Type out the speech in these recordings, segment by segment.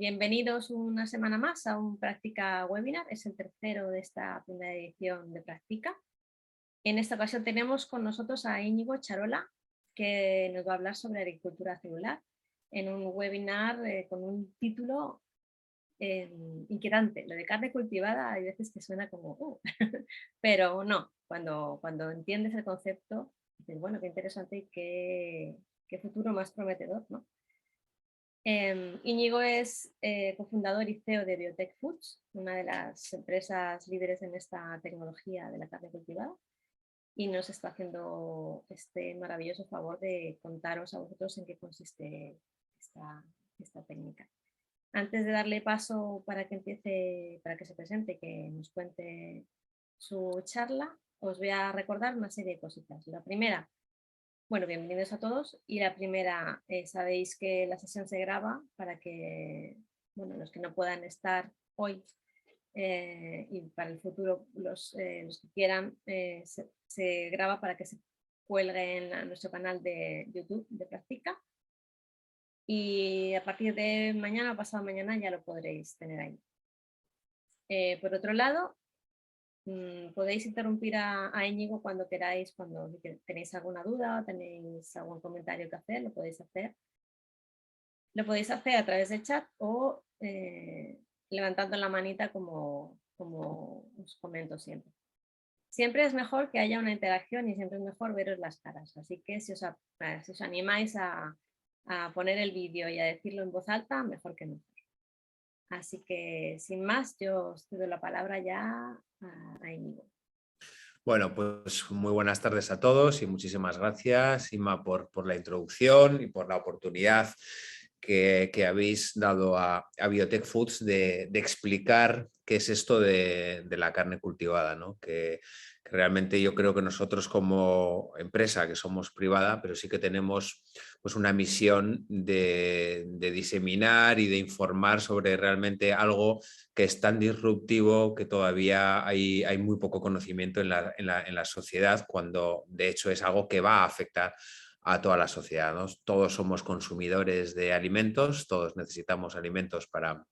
Bienvenidos una semana más a un Práctica Webinar. Es el tercero de esta primera edición de Práctica. En esta ocasión tenemos con nosotros a Íñigo Charola, que nos va a hablar sobre agricultura celular en un webinar con un título inquietante. Lo de carne cultivada hay veces que suena como pero no, cuando entiendes el concepto, dices, bueno, qué interesante y qué futuro más prometedor, ¿no? Íñigo es cofundador y CEO de Biotech Foods, una de las empresas líderes en esta tecnología de la carne cultivada, y nos está haciendo este maravilloso favor de contaros a vosotros en qué consiste esta técnica. Antes de darle paso para que empiece, para que se presente, que nos cuente su charla, os voy a recordar una serie de cositas. La primera, bueno, bienvenidos a todos. Y la primera, sabéis que la sesión se graba para que, bueno, los que no puedan estar hoy y para el futuro, los que quieran, se graba para que se cuelgue a nuestro canal de YouTube de Práctica. Y a partir de mañana o pasado mañana ya lo podréis tener ahí. Por otro lado, podéis interrumpir a Íñigo cuando queráis, cuando tenéis alguna duda o tenéis algún comentario que hacer, lo podéis hacer. Lo podéis hacer a través del chat o levantando la manita como os comento siempre. Siempre es mejor que haya una interacción y siempre es mejor veros las caras. Así que si os animáis a poner el vídeo y a decirlo en voz alta, mejor que mejor. Así que sin más, yo os cedo la palabra ya a Íñigo. Bueno, pues muy buenas tardes a todos y muchísimas gracias, Inma, por la introducción y por la oportunidad que habéis dado a Biotech Foods de explicar qué es esto de la carne cultivada, ¿no? Que realmente yo creo que nosotros como empresa, que somos privada, pero sí que tenemos pues, una misión de diseminar y de informar sobre realmente algo que es tan disruptivo que todavía hay muy poco conocimiento en la sociedad, cuando de hecho es algo que va a afectar a toda la sociedad, ¿no? Todos somos consumidores de alimentos, todos necesitamos alimentos para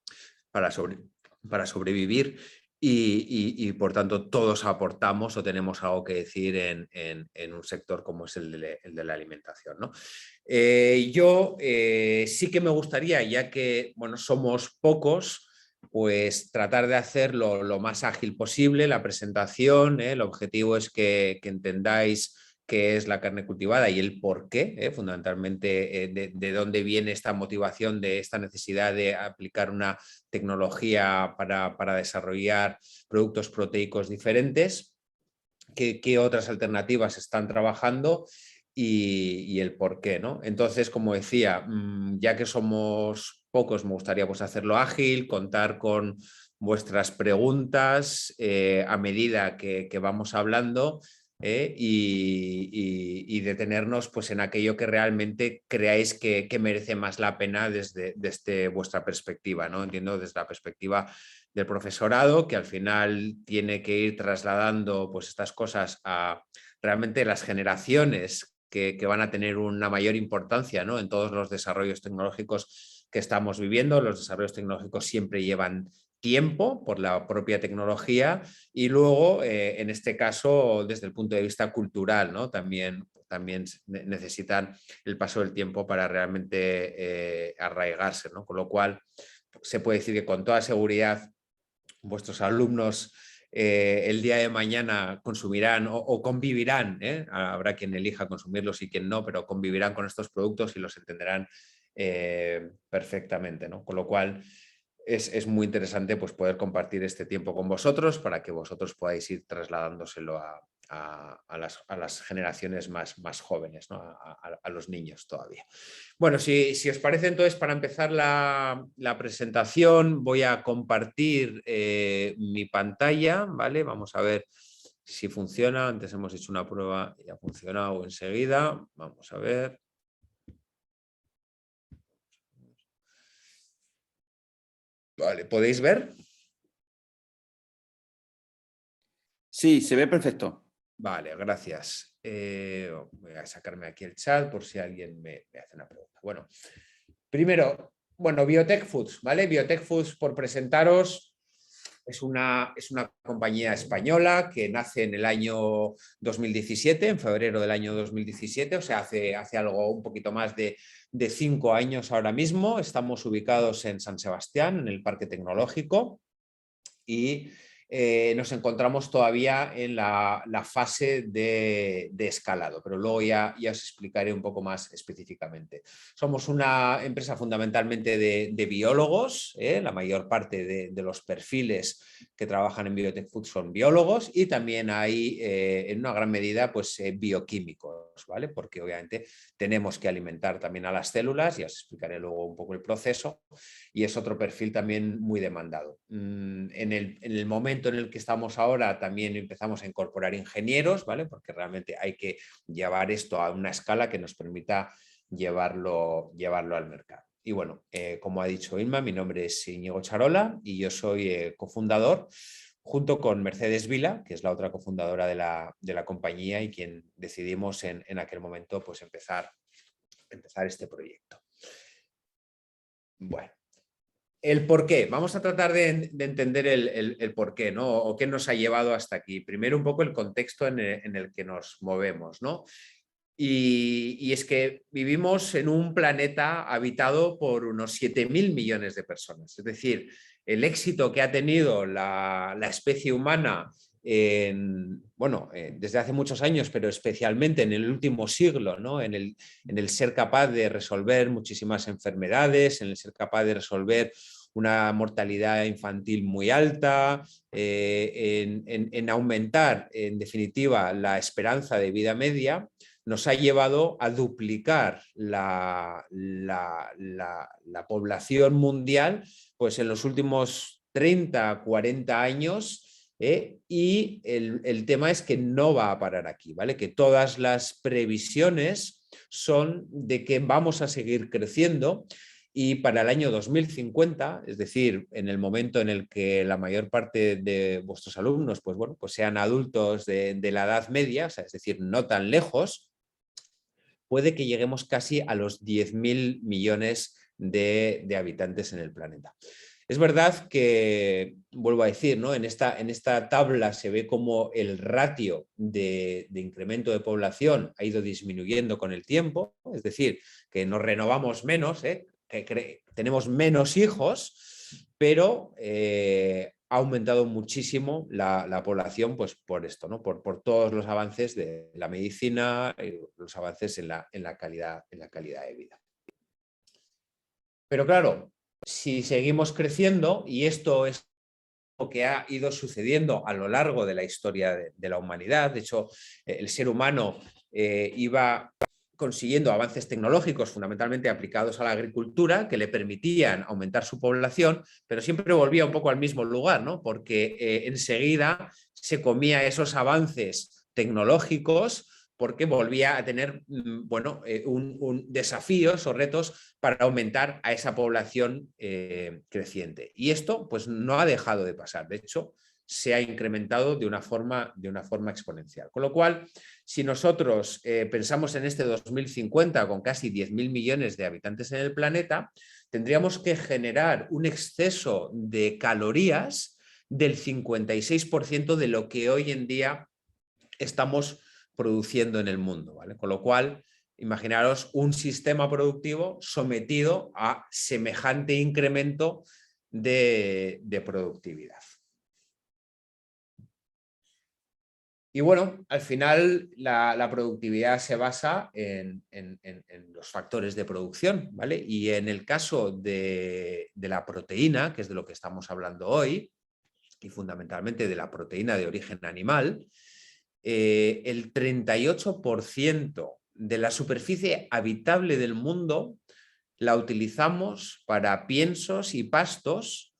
sobrevivir y por tanto todos aportamos o tenemos algo que decir en un sector como es el de la alimentación, ¿no? Yo sí que me gustaría, ya que bueno, somos pocos, pues tratar de hacerlo lo más ágil posible, la presentación. El objetivo es que entendáis qué es la carne cultivada y el por qué, fundamentalmente de dónde viene esta motivación, de esta necesidad de aplicar una tecnología para desarrollar productos proteicos diferentes, qué otras alternativas están trabajando y el por qué, ¿no? Entonces, como decía, ya que somos pocos, me gustaría pues, hacerlo ágil, contar con vuestras preguntas a medida que vamos hablando y detenernos pues, en aquello que realmente creáis que merece más la pena desde vuestra perspectiva, ¿no? Entiendo desde la perspectiva del profesorado, que al final tiene que ir trasladando pues, estas cosas a realmente las generaciones que van a tener una mayor importancia, ¿no? En todos los desarrollos tecnológicos que estamos viviendo. Los desarrollos tecnológicos siempre llevan tiempo por la propia tecnología y luego, en este caso, desde el punto de vista cultural, ¿no? También necesitan el paso del tiempo para realmente arraigarse, ¿no? Con lo cual, se puede decir que con toda seguridad vuestros alumnos el día de mañana consumirán o convivirán, habrá quien elija consumirlos y quien no, pero convivirán con estos productos y los entenderán perfectamente, ¿no? Con lo cual es muy interesante pues, poder compartir este tiempo con vosotros para que vosotros podáis ir trasladándoselo a las generaciones más jóvenes, ¿no? A los niños todavía. Bueno, si os parece, entonces, para empezar la presentación, voy a compartir mi pantalla, ¿vale? Vamos a ver si funciona. Antes hemos hecho una prueba y ha funcionado enseguida. Vamos a ver. Vale, ¿podéis ver? Sí, se ve perfecto. Vale, gracias. Voy a sacarme aquí el chat por si alguien me hace una pregunta. Bueno, primero, bueno, Biotech Foods, ¿vale? Biotech Foods, por presentaros, es una compañía española que nace en el año 2017, en febrero del año 2017, o sea, hace algo un poquito más de 5 años ahora mismo. Estamos ubicados en San Sebastián, en el Parque Tecnológico, y nos encontramos todavía en la fase de escalado, pero luego ya os explicaré un poco más específicamente. Somos una empresa fundamentalmente de biólogos, la mayor parte de los perfiles que trabajan en Biotech Foods son biólogos, y también hay en una gran medida pues, bioquímicos, ¿vale? Porque obviamente tenemos que alimentar también a las células, y os explicaré luego un poco el proceso, y es otro perfil también muy demandado. En el momento en el que estamos ahora también empezamos a incorporar ingenieros, ¿vale? Porque realmente hay que llevar esto a una escala que nos permita llevarlo al mercado. Y bueno, como ha dicho Inma, mi nombre es Íñigo Charola y yo soy cofundador junto con Mercedes Vila, que es la otra cofundadora de la compañía y quien decidimos en aquel momento pues empezar este proyecto. Bueno. El por qué. Vamos a tratar de entender el por qué, ¿no? O qué nos ha llevado hasta aquí. Primero, un poco el contexto en el que nos movemos, ¿no? Y es que vivimos en un planeta habitado por unos 7.000 millones de personas. Es decir, el éxito que ha tenido la especie humana desde hace muchos años, pero especialmente en el último siglo, ¿no? en el ser capaz de resolver muchísimas enfermedades, en el ser capaz de resolver una mortalidad infantil muy alta, en aumentar, en definitiva, la esperanza de vida media, nos ha llevado a duplicar la población mundial pues, en los últimos 30, 40 años. Y el tema es que no va a parar aquí, ¿vale? Que todas las previsiones son de que vamos a seguir creciendo, y para el año 2050, es decir, en el momento en el que la mayor parte de vuestros alumnos pues, bueno, pues sean adultos de la edad media, o sea, es decir, no tan lejos, puede que lleguemos casi a los 10.000 millones de habitantes en el planeta. Es verdad que, vuelvo a decir, ¿no? en esta tabla se ve como el ratio de incremento de población ha ido disminuyendo con el tiempo, es decir, que nos renovamos menos, que tenemos menos hijos, pero ha aumentado muchísimo la población pues, por esto, ¿no? por todos los avances de la medicina y los avances en la calidad de vida. Pero claro, si seguimos creciendo, y esto es lo que ha ido sucediendo a lo largo de la historia de la humanidad, de hecho, el ser humano iba consiguiendo avances tecnológicos fundamentalmente aplicados a la agricultura que le permitían aumentar su población, pero siempre volvía un poco al mismo lugar, ¿no? Porque enseguida se comía esos avances tecnológicos, porque volvía a tener desafíos o retos para aumentar a esa población creciente. Y esto pues, no ha dejado de pasar. De hecho, se ha incrementado de una forma exponencial. Con lo cual, si nosotros pensamos en este 2050 con casi 10.000 millones de habitantes en el planeta, tendríamos que generar un exceso de calorías del 56% de lo que hoy en día estamos produciendo en el mundo, ¿vale? Con lo cual, imaginaros un sistema productivo sometido a semejante incremento de productividad. Y bueno, al final la productividad se basa en los factores de producción, ¿vale? Y en el caso de la proteína, que es de lo que estamos hablando hoy, y fundamentalmente de la proteína de origen animal, el 38% de la superficie habitable del mundo la utilizamos para piensos y pastos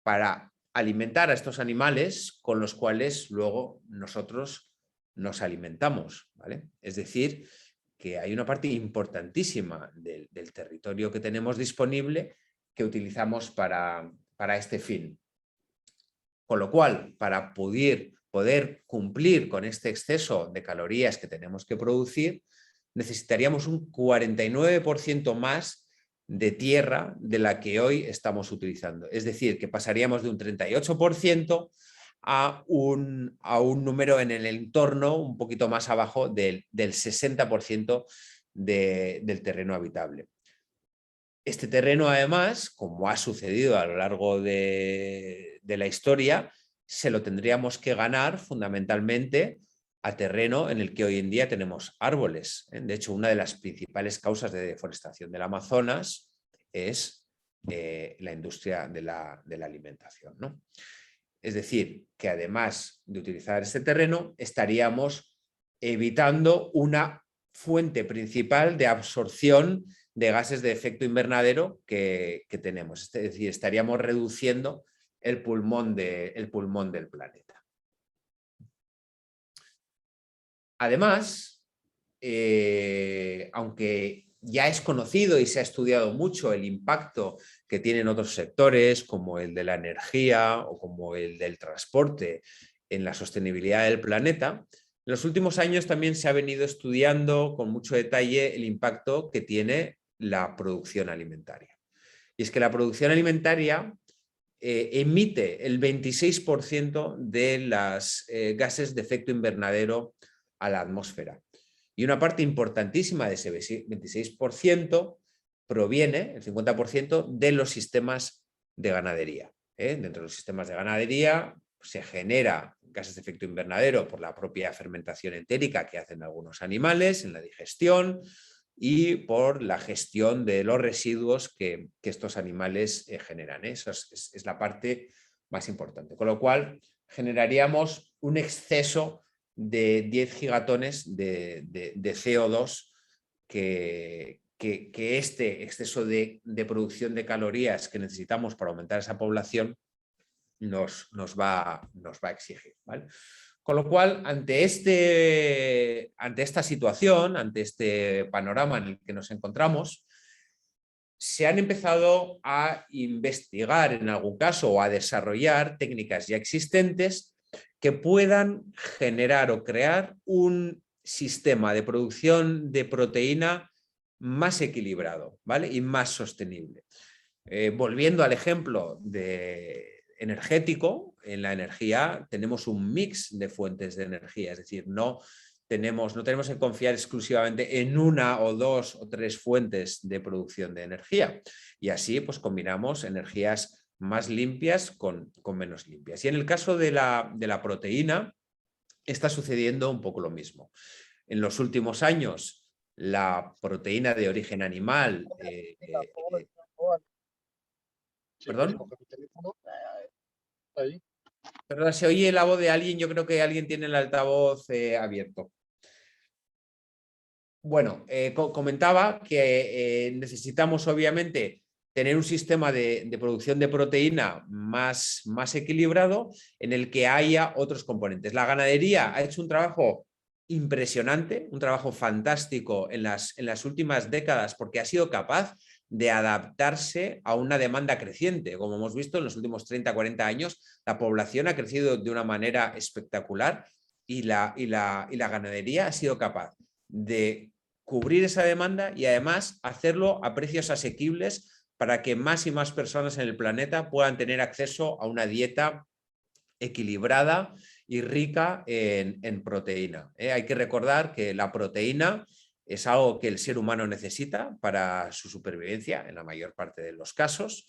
para alimentar a estos animales con los cuales luego nosotros nos alimentamos, ¿vale? Es decir, que hay una parte importantísima del territorio que tenemos disponible que utilizamos para este fin. Con lo cual, para poder cumplir con este exceso de calorías que tenemos que producir, necesitaríamos un 49% más de tierra de la que hoy estamos utilizando. Es decir, que pasaríamos de un 38% a un número en el entorno un poquito más abajo del 60% del terreno habitable. Este terreno, además, como ha sucedido a lo largo de la historia, se lo tendríamos que ganar fundamentalmente a terreno en el que hoy en día tenemos árboles. De hecho, una de las principales causas de deforestación del Amazonas es la industria de la alimentación, ¿no? Es decir, que además de utilizar este terreno, estaríamos evitando una fuente principal de absorción de gases de efecto invernadero que tenemos. Es decir, estaríamos reduciendo el pulmón del planeta. Además, aunque ya es conocido y se ha estudiado mucho el impacto que tienen otros sectores como el de la energía o como el del transporte en la sostenibilidad del planeta, en los últimos años también se ha venido estudiando con mucho detalle el impacto que tiene la producción alimentaria. Y es que la producción alimentaria emite el 26% de los gases de efecto invernadero a la atmósfera. Y una parte importantísima de ese 26% proviene, el 50%, de los sistemas de ganadería. Dentro de los sistemas de ganadería se genera gases de efecto invernadero por la propia fermentación entérica que hacen algunos animales en la digestión y por la gestión de los residuos que estos animales generan. Esa es la parte más importante. Con lo cual generaríamos un exceso de 10 gigatones de CO2 que este exceso de producción de calorías que necesitamos para aumentar esa población nos va a exigir, ¿vale? Con lo cual, ante esta situación, ante este panorama en el que nos encontramos, se han empezado a investigar en algún caso o a desarrollar técnicas ya existentes que puedan generar o crear un sistema de producción de proteína más equilibrado, ¿vale? Y más sostenible. Volviendo al ejemplo energético, en la energía tenemos un mix de fuentes de energía, es decir, no tenemos que confiar exclusivamente en una o dos o tres fuentes de producción de energía. Y así pues combinamos energías más limpias con menos limpias. Y en el caso de la proteína está sucediendo un poco lo mismo. En los últimos años, la proteína de origen animal... ¿Perdón? Perdón, se oye la voz de alguien, yo creo que alguien tiene el altavoz abierto. Bueno, comentaba que necesitamos obviamente tener un sistema de producción de proteína más equilibrado en el que haya otros componentes. La ganadería ha hecho un trabajo impresionante, un trabajo fantástico en las últimas décadas porque ha sido capaz de adaptarse a una demanda creciente. Como hemos visto en los últimos 30-40 años, la población ha crecido de una manera espectacular y la ganadería ha sido capaz de cubrir esa demanda y además hacerlo a precios asequibles para que más y más personas en el planeta puedan tener acceso a una dieta equilibrada y rica en proteína. Hay que recordar que la proteína es algo que el ser humano necesita para su supervivencia en la mayor parte de los casos.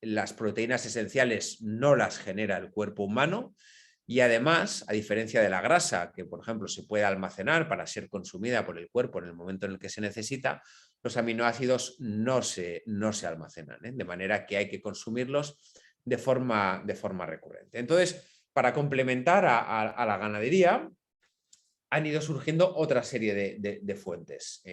Las proteínas esenciales no las genera el cuerpo humano y además, a diferencia de la grasa, que por ejemplo se puede almacenar para ser consumida por el cuerpo en el momento en el que se necesita, los aminoácidos no se almacenan, de manera que hay que consumirlos de forma recurrente. Entonces, para complementar a la ganadería, han ido surgiendo otra serie de fuentes.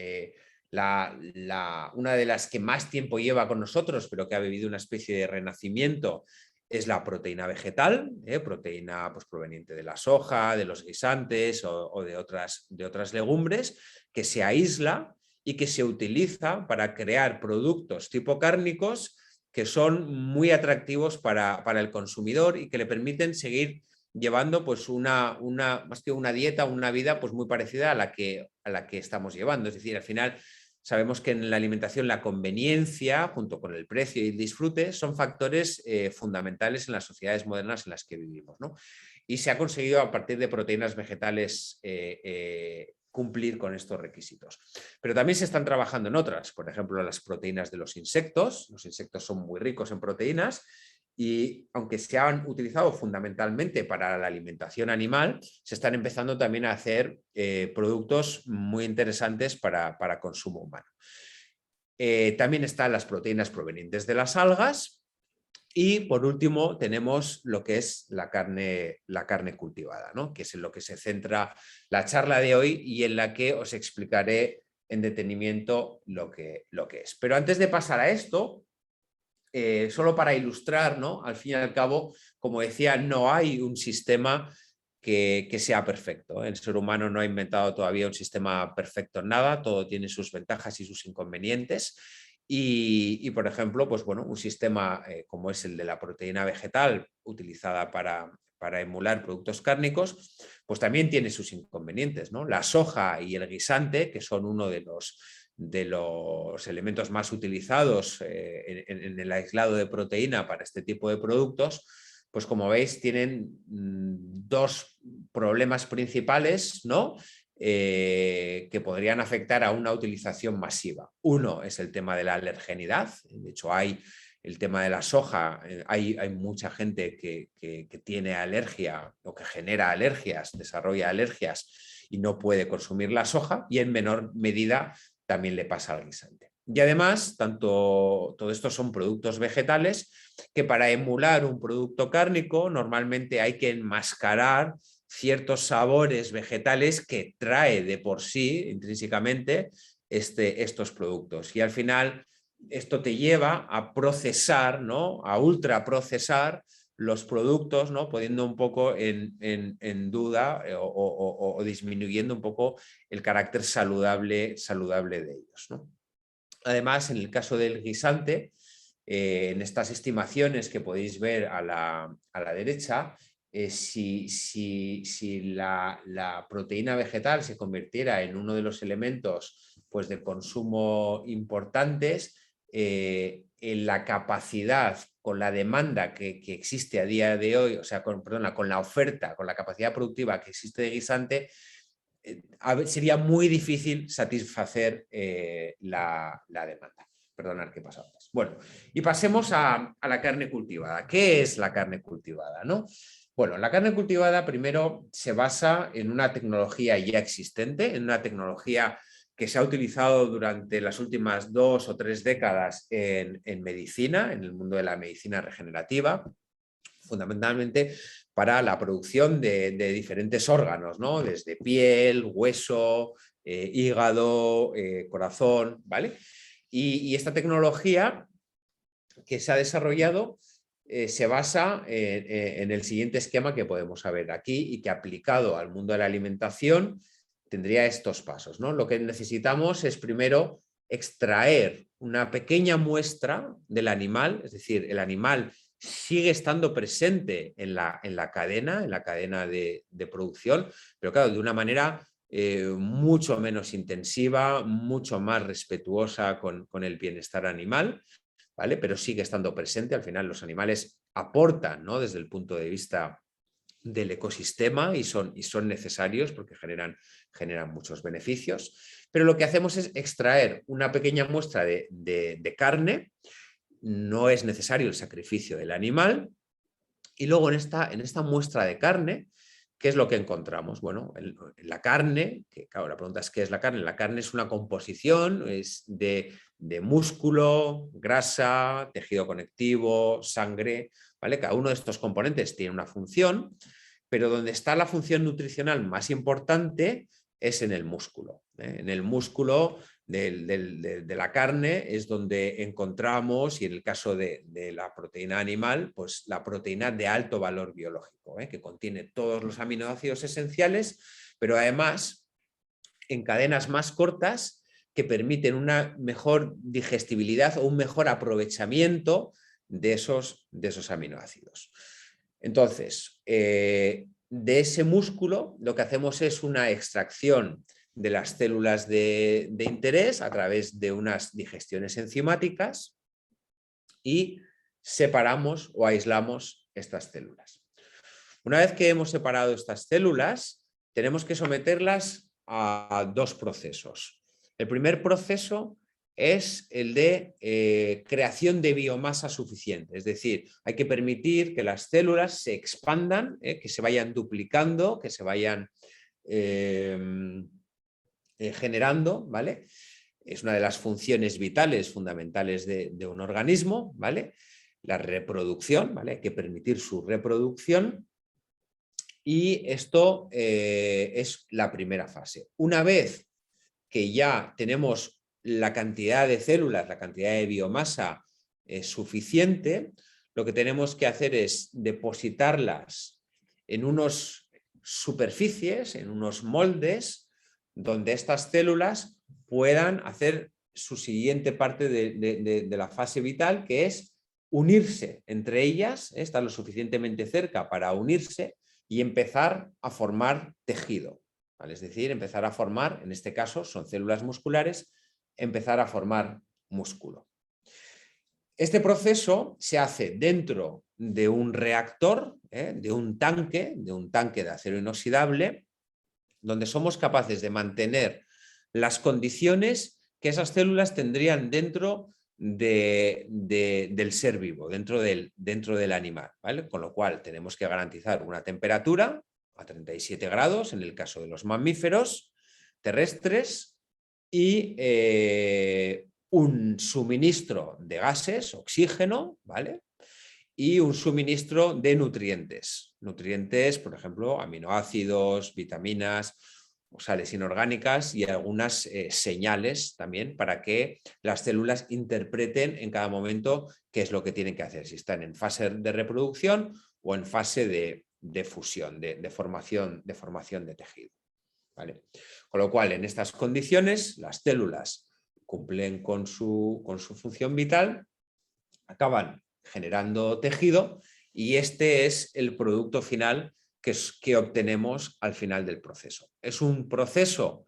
Una de las que más tiempo lleva con nosotros, pero que ha vivido una especie de renacimiento, es la proteína vegetal, proteína pues, proveniente de la soja, de los guisantes o de otras legumbres, que se aísla y que se utiliza para crear productos tipo cárnicos que son muy atractivos para el consumidor y que le permiten seguir llevando pues más que una dieta, una vida pues muy parecida a la que estamos llevando. Es decir, al final sabemos que en la alimentación la conveniencia, junto con el precio y el disfrute, son factores fundamentales en las sociedades modernas en las que vivimos, ¿no? Y se ha conseguido a partir de proteínas vegetales cumplir con estos requisitos. Pero también se están trabajando en otras, por ejemplo, las proteínas de los insectos. Los insectos son muy ricos en proteínas y aunque se han utilizado fundamentalmente para la alimentación animal, se están empezando también a hacer productos muy interesantes para consumo humano. También están las proteínas provenientes de las algas y por último tenemos lo que es la carne cultivada, ¿no? Que es en lo que se centra la charla de hoy y en la que os explicaré en detenimiento lo que es. Pero antes de pasar a esto, solo para ilustrar, ¿no? Al fin y al cabo, como decía, no hay un sistema que sea perfecto. El ser humano no ha inventado todavía un sistema perfecto en nada, todo tiene sus ventajas y sus inconvenientes. Y por ejemplo, pues bueno, un sistema como es el de la proteína vegetal utilizada para emular productos cárnicos, pues también tiene sus inconvenientes, ¿no? La soja y el guisante, que son uno de los elementos más utilizados en el aislado de proteína para este tipo de productos, pues como veis tienen dos problemas principales, ¿no? Que podrían afectar a una utilización masiva. Uno es el tema de la alergenidad, de hecho hay el tema de la soja, hay mucha gente que tiene alergia o que genera alergias, desarrolla alergias y no puede consumir la soja, y en menor medida también le pasa al guisante. Y además, todo esto son productos vegetales que para emular un producto cárnico normalmente hay que enmascarar ciertos sabores vegetales que trae de por sí intrínsecamente estos productos. Y al final esto te lleva a procesar, ¿no? A ultraprocesar los productos, ¿no? Poniendo un poco en duda o disminuyendo un poco el carácter saludable de ellos, ¿no? Además, en el caso del guisante, en estas estimaciones que podéis ver a la derecha, si la proteína vegetal se convirtiera en uno de los elementos pues, de consumo importantes, en la capacidad con la demanda que existe a día de hoy, o sea, con la oferta, con la capacidad productiva que existe de guisante, sería muy difícil satisfacer la demanda. Perdonad que he pasado antes. Bueno, y pasemos a la carne cultivada. ¿Qué es la carne cultivada, no? Bueno, la carne cultivada primero se basa en una tecnología ya existente, en una tecnología que se ha utilizado durante las últimas 2 o 3 décadas en medicina, en el mundo de la medicina regenerativa, fundamentalmente para la producción de diferentes órganos, ¿no? Desde piel, hueso, hígado, corazón, ¿vale? Y esta tecnología que se ha desarrollado se basa en el siguiente esquema que podemos ver aquí y que aplicado al mundo de la alimentación tendría estos pasos, ¿no? Lo que necesitamos es primero extraer una pequeña muestra del animal, es decir, el animal sigue estando presente en la cadena de producción, pero claro, de una manera mucho menos intensiva, mucho más respetuosa con el bienestar animal, ¿vale? Pero sigue estando presente. Al final los animales aportan, ¿no? Desde el punto de vista del ecosistema y son necesarios porque generan muchos beneficios. Pero lo que hacemos es extraer una pequeña muestra de carne. No es necesario el sacrificio del animal, y luego en esta muestra de carne, ¿qué es lo que encontramos? Bueno, la carne, que claro, la pregunta es ¿qué es la carne? La carne es una composición es de músculo, grasa, tejido conectivo, sangre, ¿vale? Cada uno de estos componentes tiene una función, pero donde está la función nutricional más importante es en el músculo. En el músculo de la carne es donde encontramos, y en el caso de la proteína animal, pues la proteína de alto valor biológico, que contiene todos los aminoácidos esenciales, pero además en cadenas más cortas que permiten una mejor digestibilidad o un mejor aprovechamiento de esos aminoácidos. Entonces, de ese músculo lo que hacemos es una extracción de las células de interés a través de unas digestiones enzimáticas y separamos o aislamos estas células. Una vez que hemos separado estas células, tenemos que someterlas a dos procesos. El primer proceso es el de creación de biomasa suficiente, es decir, hay que permitir que las células se expandan, que se vayan duplicando, que se vayan generando, ¿vale? Es una de las funciones vitales fundamentales de un organismo, ¿vale? La reproducción, ¿vale? Hay que permitir su reproducción y esto es la primera fase. Una vez que ya tenemos la cantidad de células, la cantidad de biomasa suficiente, lo que tenemos que hacer es depositarlas en unas superficies, en unos moldes, donde estas células puedan hacer su siguiente parte de la fase vital, que es unirse entre ellas, estar lo suficientemente cerca para unirse y empezar a formar tejido, ¿vale? Es decir, empezar a formar, en este caso son células musculares, empezar a formar músculo. Este proceso se hace dentro de un reactor, de un tanque de acero inoxidable, donde somos capaces de mantener las condiciones que esas células tendrían dentro del ser vivo, dentro del animal, ¿vale? Con lo cual tenemos que garantizar una temperatura a 37 grados en el caso de los mamíferos terrestres y un suministro de gases, oxígeno, ¿vale? Y un suministro de nutrientes. Nutrientes, por ejemplo, aminoácidos, vitaminas o sales inorgánicas y algunas señales también para que las células interpreten en cada momento qué es lo que tienen que hacer, si están en fase de reproducción o en fase de fusión, de formación de tejido, ¿vale? Con lo cual, en estas condiciones, las células cumplen con su función vital, acaban generando tejido y este es el producto final que obtenemos al final del proceso. Es un proceso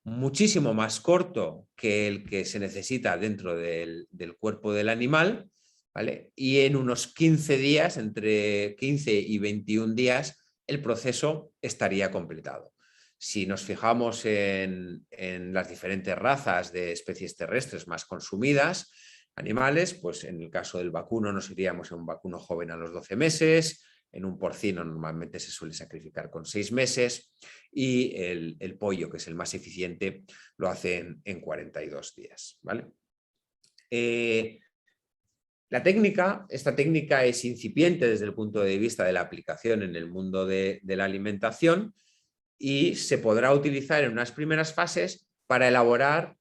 muchísimo más corto que el que se necesita dentro del cuerpo del animal, ¿vale? Y en unos 15 días, entre 15 y 21 días, el proceso estaría completado. Si nos fijamos en las diferentes razas de especies terrestres más consumidas, animales, pues en el caso del vacuno nos iríamos a un vacuno joven a los 12 meses, en un porcino normalmente se suele sacrificar con 6 meses y el pollo, que es el más eficiente, lo hacen en 42 días, ¿vale? Esta técnica es incipiente desde el punto de vista de la aplicación en el mundo de la alimentación y se podrá utilizar en unas primeras fases para elaborar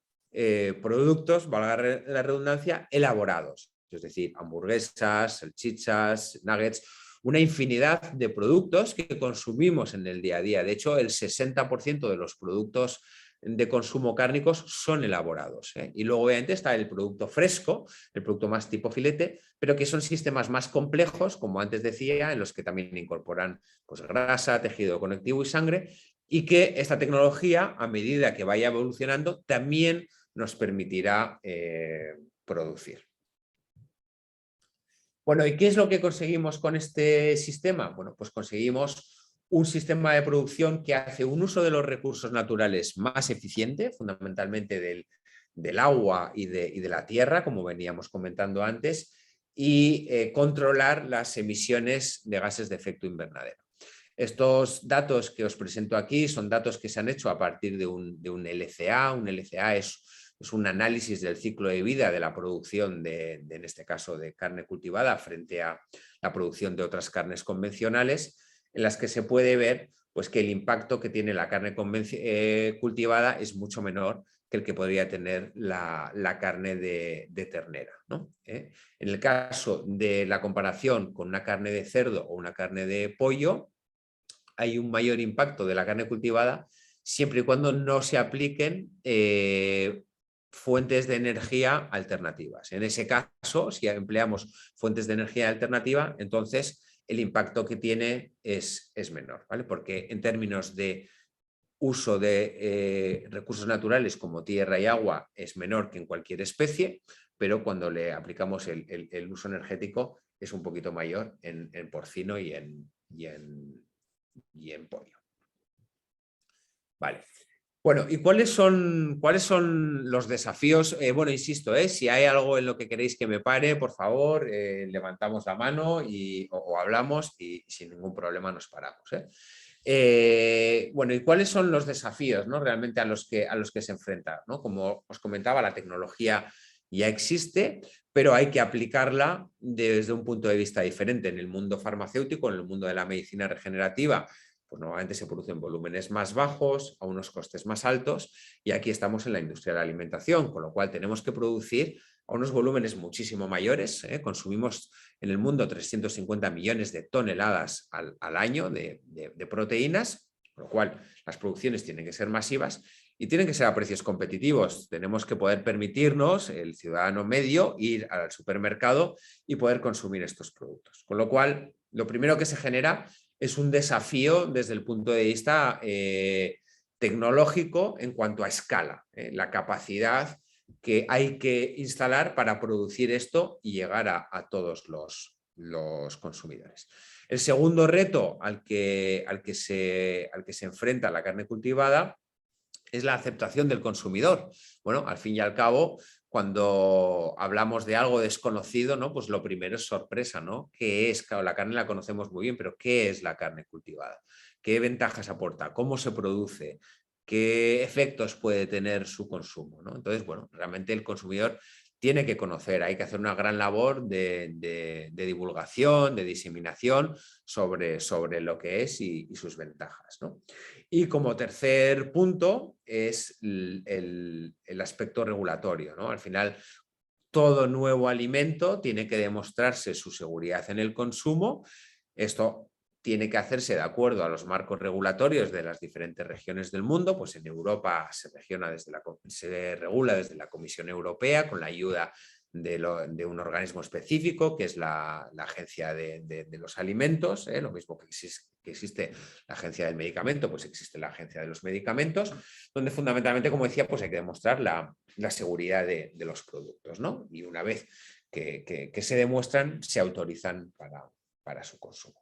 productos, valga la redundancia, elaborados, es decir, hamburguesas, salchichas, nuggets, una infinidad de productos que consumimos en el día a día. De hecho, el 60% de los productos de consumo cárnicos son elaborados, ¿eh? Y luego obviamente está el producto fresco, el producto más tipo filete, pero que son sistemas más complejos, como antes decía, en los que también incorporan pues, grasa, tejido conectivo y sangre, y que esta tecnología, a medida que vaya evolucionando, también nos permitirá producir. Bueno, ¿y qué es lo que conseguimos con este sistema? Bueno, pues conseguimos un sistema de producción que hace un uso de los recursos naturales más eficiente, fundamentalmente del agua y de la tierra, como veníamos comentando antes, y controlar las emisiones de gases de efecto invernadero. Estos datos que os presento aquí son datos que se han hecho a partir de un LCA. Un LCA es un análisis del ciclo de vida de la producción en este caso, de carne cultivada frente a la producción de otras carnes convencionales, en las que se puede ver pues, que el impacto que tiene la carne cultivada es mucho menor que el que podría tener la carne de ternera, ¿no? En el caso de la comparación con una carne de cerdo o una carne de pollo, hay un mayor impacto de la carne cultivada siempre y cuando no se apliquen fuentes de energía alternativas. En ese caso, si empleamos fuentes de energía alternativa, entonces el impacto que tiene es menor, ¿vale? Porque en términos de uso de recursos naturales como tierra y agua es menor que en cualquier especie, pero cuando le aplicamos el uso energético es un poquito mayor en porcino y en pollo. Vale. Bueno, ¿y cuáles son los desafíos? Bueno, insisto, si hay algo en lo que queréis que me pare, por favor, levantamos la mano o hablamos y sin ningún problema nos paramos. Bueno, ¿y cuáles son los desafíos, ¿no? Realmente a los que se enfrenta, ¿no? Como os comentaba, la tecnología ya existe, pero hay que aplicarla desde un punto de vista diferente. En el mundo farmacéutico, en el mundo de la medicina regenerativa, pues normalmente se producen volúmenes más bajos, a unos costes más altos, y aquí estamos en la industria de la alimentación, con lo cual tenemos que producir a unos volúmenes muchísimo mayores. Consumimos en el mundo 350 millones de toneladas al año de proteínas, con lo cual las producciones tienen que ser masivas y tienen que ser a precios competitivos. Tenemos que poder permitirnos, el ciudadano medio, ir al supermercado y poder consumir estos productos. Con lo cual, lo primero que se genera es un desafío desde el punto de vista tecnológico en cuanto a escala, la capacidad que hay que instalar para producir esto y llegar a todos los consumidores. El segundo reto al que se enfrenta la carne cultivada es la aceptación del consumidor. Bueno, al fin y al cabo, cuando hablamos de algo desconocido, ¿no? Pues lo primero es sorpresa, ¿no? ¿Qué es? Claro, la carne la conocemos muy bien, pero ¿qué es la carne cultivada? ¿Qué ventajas aporta? ¿Cómo se produce? ¿Qué efectos puede tener su consumo, ¿no? Entonces, bueno, realmente el consumidor tiene que conocer, hay que hacer una gran labor de divulgación, de diseminación sobre lo que es y sus ventajas, ¿no? Y como tercer punto es el aspecto regulatorio, ¿no? Al final, todo nuevo alimento tiene que demostrarse su seguridad en el consumo. Esto tiene que hacerse de acuerdo a los marcos regulatorios de las diferentes regiones del mundo. Pues en Europa se regula desde la Comisión Europea con la ayuda de un organismo específico que es la Agencia de los Alimentos, lo mismo que existe la Agencia del Medicamento, pues existe la Agencia de los Medicamentos, donde fundamentalmente, como decía, pues hay que demostrar la seguridad de los productos, ¿no? Y una vez que se demuestran, se autorizan para su consumo.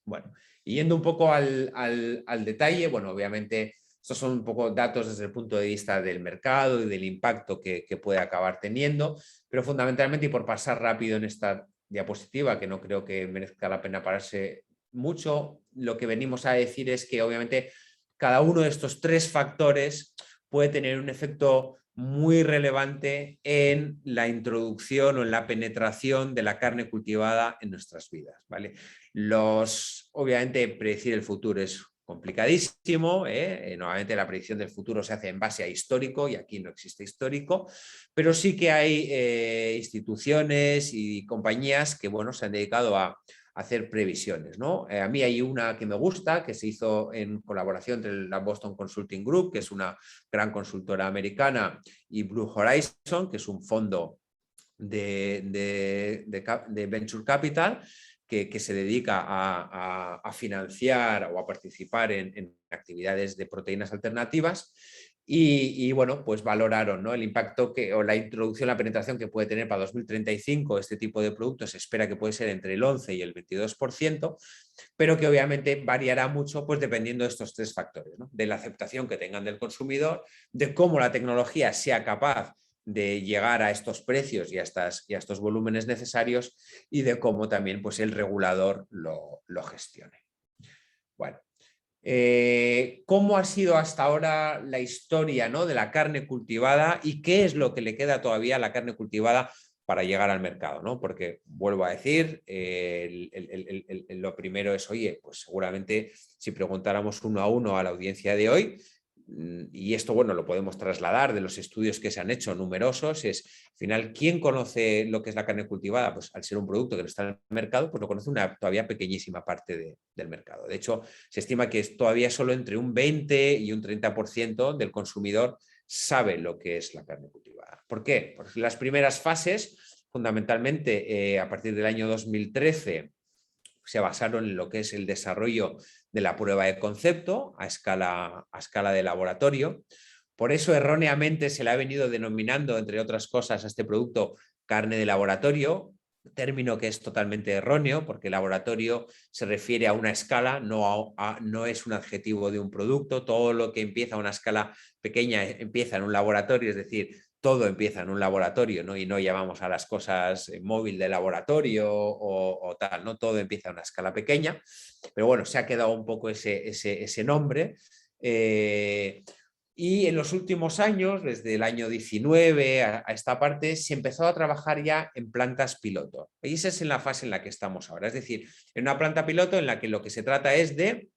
Bueno, y yendo un poco al detalle, bueno, obviamente estos son un poco datos desde el punto de vista del mercado y del impacto que puede acabar teniendo, pero fundamentalmente, y por pasar rápido en esta diapositiva, que no creo que merezca la pena pararse mucho, lo que venimos a decir es que obviamente cada uno de estos tres factores puede tener un efecto muy relevante en la introducción o en la penetración de la carne cultivada en nuestras vidas, ¿vale? Obviamente, predecir el futuro es complicadísimo, normalmente la predicción del futuro se hace en base a histórico y aquí no existe histórico, pero sí que hay instituciones y compañías que, bueno, se han dedicado a hacer previsiones, ¿no? A mí hay una que me gusta, que se hizo en colaboración entre la Boston Consulting Group, que es una gran consultora americana, y Blue Horizon, que es un fondo de Venture Capital, que se dedica a financiar o a participar en actividades de proteínas alternativas. Y bueno, pues valoraron, ¿no? El impacto o la introducción, la penetración que puede tener para 2035 este tipo de productos. Se espera que puede ser entre el 11 y el 22%, pero que obviamente variará mucho pues dependiendo de estos tres factores, ¿no? De la aceptación que tengan del consumidor, de cómo la tecnología sea capaz de llegar a estos precios y a estos volúmenes necesarios, y de cómo también pues, el regulador lo gestione. Bueno, ¿cómo ha sido hasta ahora la historia, ¿no? de la carne cultivada y qué es lo que le queda todavía a la carne cultivada para llegar al mercado, ¿no? Porque vuelvo a decir, lo primero es, oye, pues seguramente si preguntáramos uno a uno a la audiencia de hoy, y esto, bueno, lo podemos trasladar de los estudios que se han hecho numerosos, es al final, ¿quién conoce lo que es la carne cultivada? Pues al ser un producto que no está en el mercado, pues lo conoce una todavía pequeñísima parte del mercado. De hecho, se estima que es todavía solo entre un 20 y un 30% del consumidor sabe lo que es la carne cultivada. ¿Por qué? Porque las primeras fases, fundamentalmente a partir del año 2013, se basaron en lo que es el desarrollo de la prueba de concepto a escala de laboratorio. Por eso erróneamente se le ha venido denominando, entre otras cosas, a este producto carne de laboratorio, término que es totalmente erróneo porque laboratorio se refiere a una escala, no es un adjetivo de un producto. Todo lo que empieza a una escala pequeña empieza en un laboratorio, es decir, todo empieza en un laboratorio, ¿no? Y no llamamos a las cosas móvil de laboratorio o tal, ¿no? Todo empieza a una escala pequeña, pero bueno, se ha quedado un poco ese nombre. Y en los últimos años, desde el año 19 a esta parte, se empezó a trabajar ya en plantas piloto. Y esa es en la fase en la que estamos ahora. Es decir, en una planta piloto en la que lo que se trata es de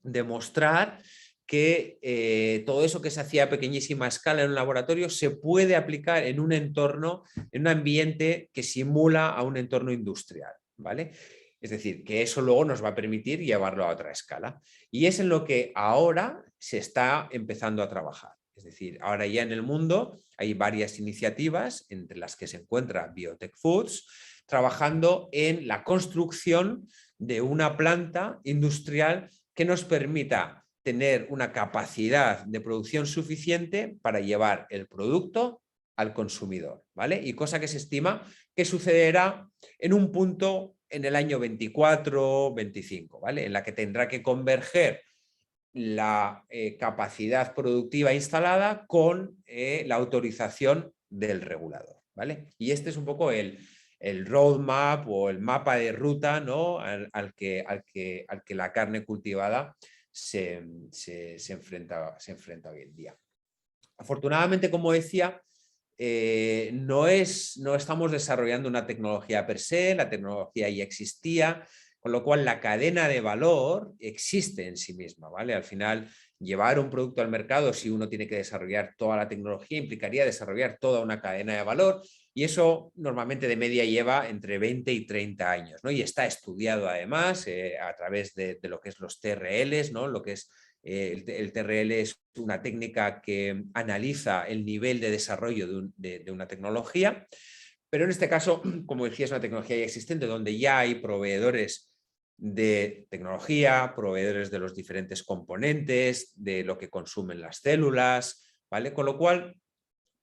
demostrar que todo eso que se hacía a pequeñísima escala en un laboratorio se puede aplicar en un entorno, en un ambiente que simula a un entorno industrial, ¿vale? Es decir, que eso luego nos va a permitir llevarlo a otra escala. Y es en lo que ahora se está empezando a trabajar. Es decir, ahora ya en el mundo hay varias iniciativas, entre las que se encuentra Biotech Foods, trabajando en la construcción de una planta industrial que nos permita tener una capacidad de producción suficiente para llevar el producto al consumidor, ¿vale? Y cosa que se estima que sucederá en un punto en el año 24-25, ¿vale? En la que tendrá que converger la capacidad productiva instalada con la autorización del regulador, ¿vale? Y este es un poco el roadmap o el mapa de ruta, ¿no? al que la carne cultivada se enfrenta hoy en día. Afortunadamente, como decía, no estamos desarrollando una tecnología per se, la tecnología ya existía, con lo cual la cadena de valor existe en sí misma, ¿vale? Al final, llevar un producto al mercado, si uno tiene que desarrollar toda la tecnología, implicaría desarrollar toda una cadena de valor, y eso normalmente de media lleva entre 20 y 30 años, ¿no? Y está estudiado además a través de lo que es los TRLs, ¿no? Lo que es el TRL es una técnica que analiza el nivel de desarrollo de una tecnología, pero en este caso, como decía, es una tecnología ya existente donde ya hay proveedores de tecnología, proveedores de los diferentes componentes, de lo que consumen las células, ¿vale? Con lo cual,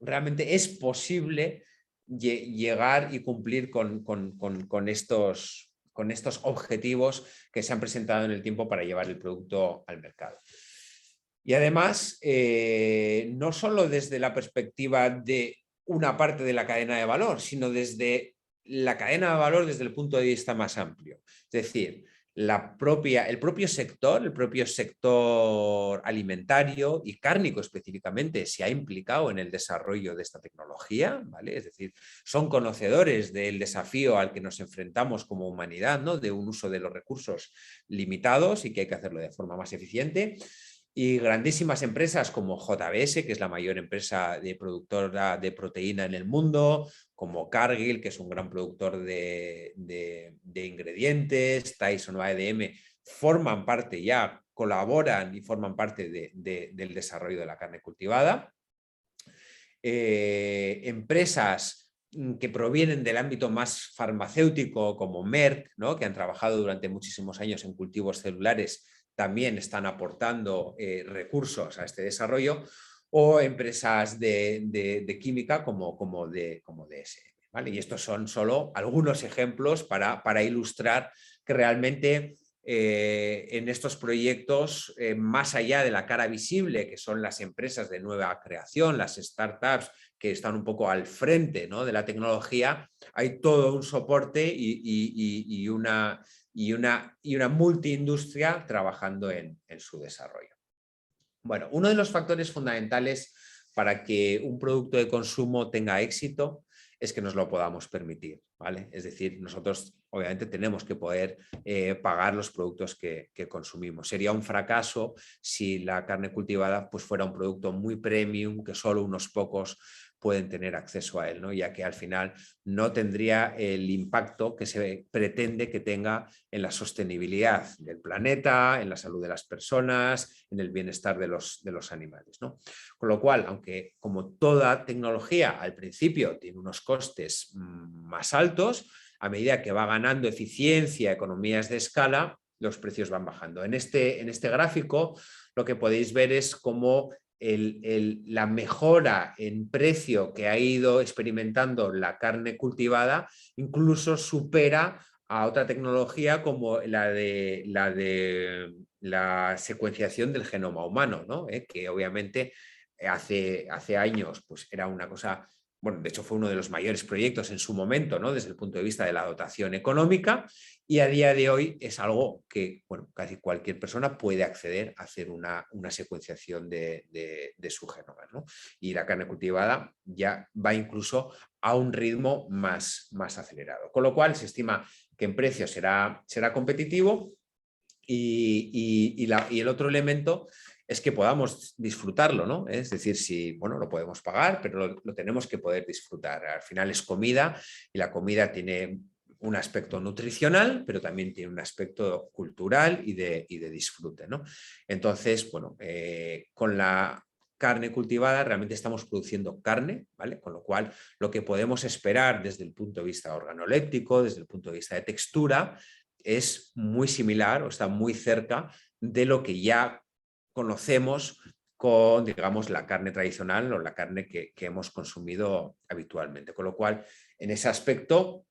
realmente es posible llegar y cumplir con estos objetivos que se han presentado en el tiempo para llevar el producto al mercado. Y además, no solo desde la perspectiva de una parte de la cadena de valor, sino desde la cadena de valor desde el punto de vista más amplio. Es decir, el propio sector alimentario y cárnico específicamente se ha implicado en el desarrollo de esta tecnología, ¿vale? Es decir, son conocedores del desafío al que nos enfrentamos como humanidad, ¿no? De un uso de los recursos limitados y que hay que hacerlo de forma más eficiente. Y grandísimas empresas como JBS, que es la mayor empresa productora de proteína en el mundo, como Cargill, que es un gran productor de ingredientes, Tyson o ADM, forman parte ya, colaboran y forman parte del desarrollo de la carne cultivada. Empresas que provienen del ámbito más farmacéutico, como Merck, ¿no? Que han trabajado durante muchísimos años en cultivos celulares, también están aportando recursos a este desarrollo, o empresas de química como DSM, ¿vale? Y estos son solo algunos ejemplos para ilustrar que realmente en estos proyectos, más allá de la cara visible, que son las empresas de nueva creación, las startups que están un poco al frente, ¿no? de la tecnología, hay todo un soporte y una multiindustria trabajando en su desarrollo. Bueno, uno de los factores fundamentales para que un producto de consumo tenga éxito es que nos lo podamos permitir, ¿vale? Es decir, nosotros obviamente tenemos que poder pagar los productos que consumimos. Sería un fracaso si la carne cultivada pues, fuera un producto muy premium, que solo unos pocos pueden tener acceso a él, ¿no? Ya que al final no tendría el impacto que se pretende que tenga en la sostenibilidad del planeta, en la salud de las personas, en el bienestar de los animales, ¿no? Con lo cual, aunque como toda tecnología al principio tiene unos costes más altos, a medida que va ganando eficiencia, economías de escala, los precios van bajando. En este gráfico lo que podéis ver es cómo la mejora en precio que ha ido experimentando la carne cultivada incluso supera a otra tecnología como la de la secuenciación del genoma humano, ¿no? Que obviamente hace años pues era una cosa, bueno, de hecho fue uno de los mayores proyectos en su momento, ¿no? Desde el punto de vista de la dotación económica, y a día de hoy es algo que, bueno, casi cualquier persona puede acceder a hacer una secuenciación de su genoma, ¿no? Y la carne cultivada ya va incluso a un ritmo más acelerado. Con lo cual se estima que en precio será competitivo y el otro elemento es que podamos disfrutarlo, ¿no? Es decir, si, bueno, lo podemos pagar, pero lo tenemos que poder disfrutar. Al final es comida y la comida tiene un aspecto nutricional, pero también tiene un aspecto cultural y de disfrute, ¿no? Entonces, bueno, con la carne cultivada realmente estamos produciendo carne, ¿vale? Con lo cual lo que podemos esperar desde el punto de vista organoléptico, desde el punto de vista de textura, es muy similar o está muy cerca de lo que ya conocemos con, digamos, la carne tradicional o la carne que hemos consumido habitualmente. Con lo cual, en ese aspecto,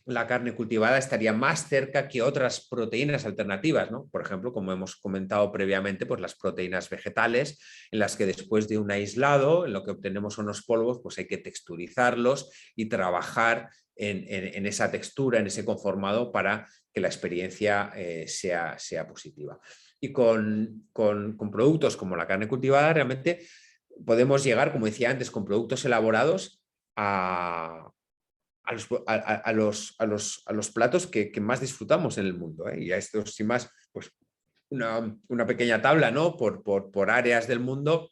la carne cultivada estaría más cerca que otras proteínas alternativas, ¿no? Por ejemplo, como hemos comentado previamente, pues las proteínas vegetales, en las que después de un aislado, en lo que obtenemos son los polvos, pues hay que texturizarlos y trabajar en esa textura, en ese conformado, para que la experiencia sea positiva. Y con productos como la carne cultivada, realmente podemos llegar, como decía antes, con productos elaborados a los platos que más disfrutamos en el mundo, ¿eh? Y a estos, sin más, pues una pequeña tabla, ¿no? por áreas del mundo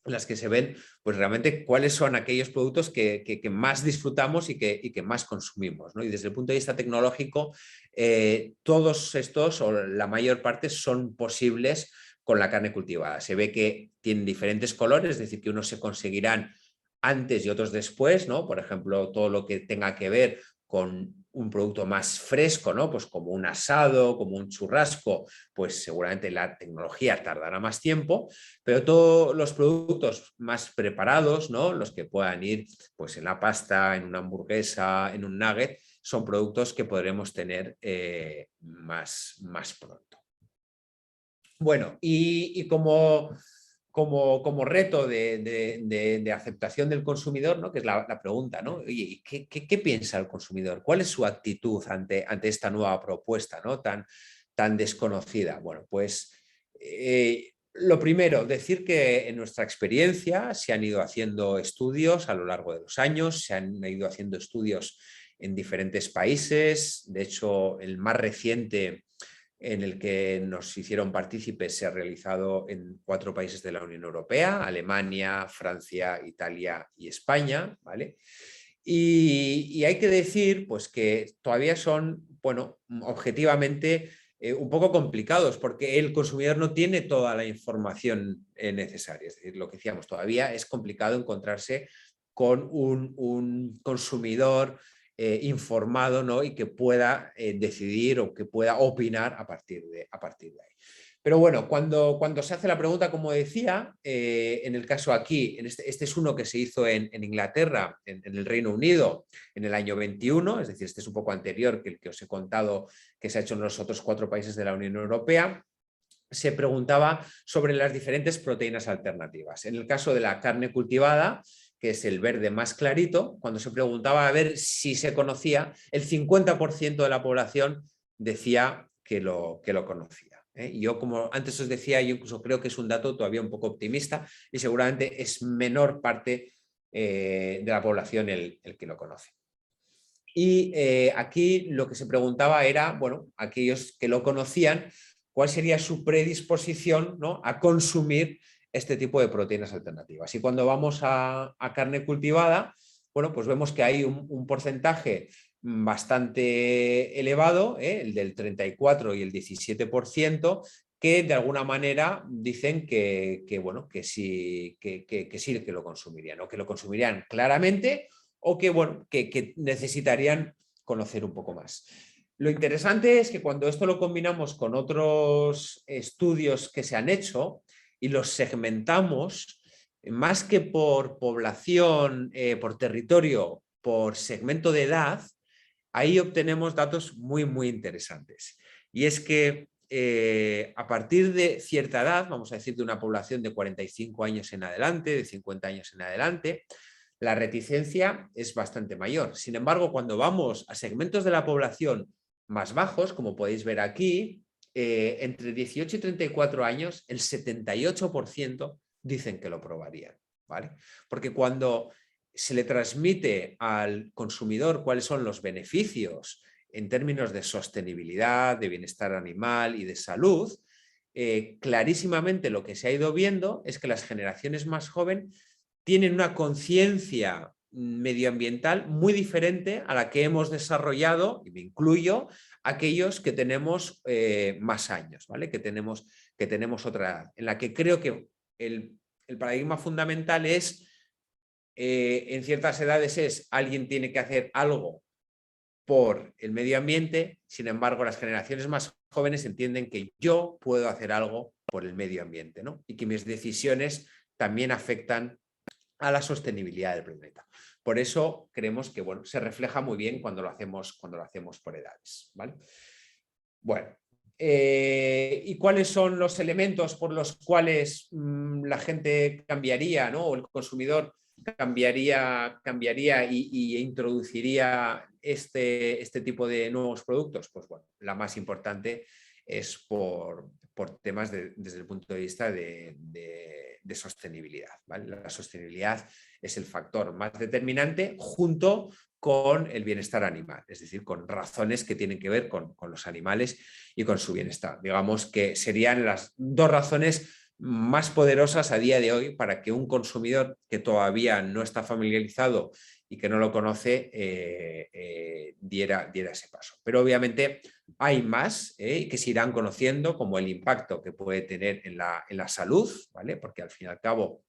en las que se ven pues realmente cuáles son aquellos productos que más disfrutamos y que más consumimos, ¿no? Y desde el punto de vista tecnológico, todos estos, o la mayor parte, son posibles con la carne cultivada. Se ve que tienen diferentes colores, es decir, que unos se conseguirán antes y otros después, ¿no? Por ejemplo, todo lo que tenga que ver con un producto más fresco, ¿no? Pues como un asado, como un churrasco, pues seguramente la tecnología tardará más tiempo, pero todos los productos más preparados, ¿no? Los que puedan ir pues en la pasta, en una hamburguesa, en un nugget, son productos que podremos tener más pronto. Bueno, y como reto de aceptación del consumidor, ¿no? Que es la pregunta, ¿no? Oye, ¿qué piensa el consumidor? ¿Cuál es su actitud ante esta nueva propuesta, ¿no? tan desconocida? Bueno, pues lo primero, decir que en nuestra experiencia se han ido haciendo estudios a lo largo de los años, se han ido haciendo estudios en diferentes países. De hecho, el más reciente en el que nos hicieron partícipes se ha realizado en 4 países de la Unión Europea: Alemania, Francia, Italia y España, ¿vale? Y hay que decir pues, que todavía son, bueno, objetivamente un poco complicados, porque el consumidor no tiene toda la información necesaria. Es decir, lo que decíamos, todavía es complicado encontrarse con un consumidor informado, ¿no? Y que pueda decidir o que pueda opinar a partir de ahí. Pero bueno, cuando se hace la pregunta, como decía, en el caso aquí, este es uno que se hizo en Inglaterra, en el Reino Unido, en el año 21, es decir, este es un poco anterior que el que os he contado que se ha hecho en los otros 4 países de la Unión Europea. Se preguntaba sobre las diferentes proteínas alternativas. En el caso de la carne cultivada, que es el verde más clarito, cuando se preguntaba a ver si se conocía, el 50% de la población decía que lo conocía. Yo, como antes os decía, yo incluso creo que es un dato todavía un poco optimista y seguramente es menor parte de la población el que lo conoce. Y aquí lo que se preguntaba era, bueno, aquellos que lo conocían, cuál sería su predisposición, ¿no?, a consumir este tipo de proteínas alternativas. Y cuando vamos a carne cultivada, bueno, pues vemos que hay un porcentaje bastante elevado, el del 34 y el 17%, que de alguna manera dicen bueno, que sí, que lo consumirían, o que lo consumirían claramente, o que, bueno, que necesitarían conocer un poco más. Lo interesante es que cuando esto lo combinamos con otros estudios que se han hecho y los segmentamos, más que por población, por territorio, por segmento de edad, ahí obtenemos datos muy, muy interesantes. Y es que a partir de cierta edad, vamos a decir de una población de 45 años en adelante, de 50 años en adelante, la reticencia es bastante mayor. Sin embargo, cuando vamos a segmentos de la población más bajos, como podéis ver aquí, entre 18 y 34 años, el 78% dicen que lo probarían, ¿vale? Porque cuando se le transmite al consumidor cuáles son los beneficios en términos de sostenibilidad, de bienestar animal y de salud, clarísimamente lo que se ha ido viendo es que las generaciones más jóvenes tienen una conciencia medioambiental muy diferente a la que hemos desarrollado, y me incluyo, aquellos que tenemos más años, ¿vale? que tenemos otra edad, en la que creo que el paradigma fundamental es, en ciertas edades es, alguien tiene que hacer algo por el medio ambiente, sin embargo las generaciones más jóvenes entienden que yo puedo hacer algo por el medio ambiente, ¿no? Y que mis decisiones también afectan a la sostenibilidad del planeta. Por eso creemos que bueno, se refleja muy bien cuando lo hacemos por edades, ¿vale? Bueno, ¿y cuáles son los elementos por los cuales la gente cambiaría, ¿no? O el consumidor cambiaría e introduciría este tipo de nuevos productos? Pues bueno, la más importante es por temas desde el punto de vista de sostenibilidad, ¿vale? La sostenibilidad es el factor más determinante junto con el bienestar animal, es decir, con razones que tienen que ver con los animales y con su bienestar. Digamos que serían las dos razones más poderosas a día de hoy para que un consumidor que todavía no está familiarizado y que no lo conoce diera ese paso. Pero obviamente hay más que se irán conociendo, como el impacto que puede tener en la salud, ¿vale? Porque al fin y al cabo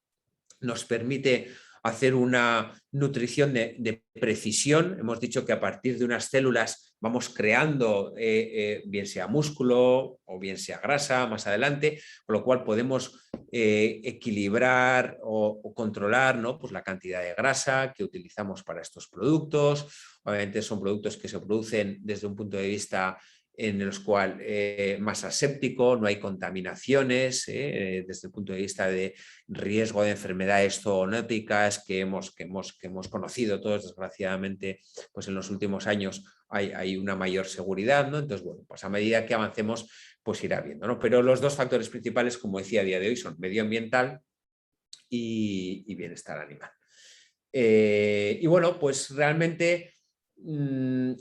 nos permite hacer una nutrición de precisión. Hemos dicho que a partir de unas células vamos creando bien sea músculo o bien sea grasa más adelante, con lo cual podemos equilibrar o controlar, ¿no? Pues la cantidad de grasa que utilizamos para estos productos. Obviamente son productos que se producen desde un punto de vista en los cuales más aséptico, no hay contaminaciones, desde el punto de vista de riesgo de enfermedades zoonóticas que hemos conocido todos, desgraciadamente, pues en los últimos años hay una mayor seguridad, ¿no? Entonces, bueno, pues a medida que avancemos, pues irá viendo, ¿no? Pero los dos factores principales, como decía, a día de hoy son medioambiental y bienestar animal. Y bueno, pues realmente,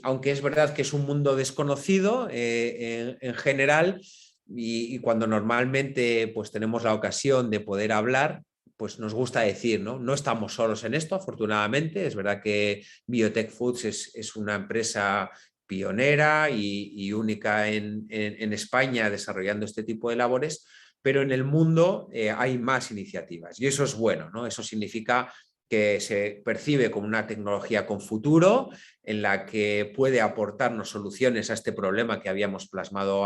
aunque es verdad que es un mundo desconocido en general, y cuando normalmente pues tenemos la ocasión de poder hablar, pues nos gusta decir, ¿no? No estamos solos en esto, afortunadamente. Es verdad que Biotech Foods es una empresa pionera y única en España desarrollando este tipo de labores, pero en el mundo hay más iniciativas y eso es bueno, ¿no? Eso significa que se percibe como una tecnología con futuro, en la que puede aportarnos soluciones a este problema que habíamos plasmado,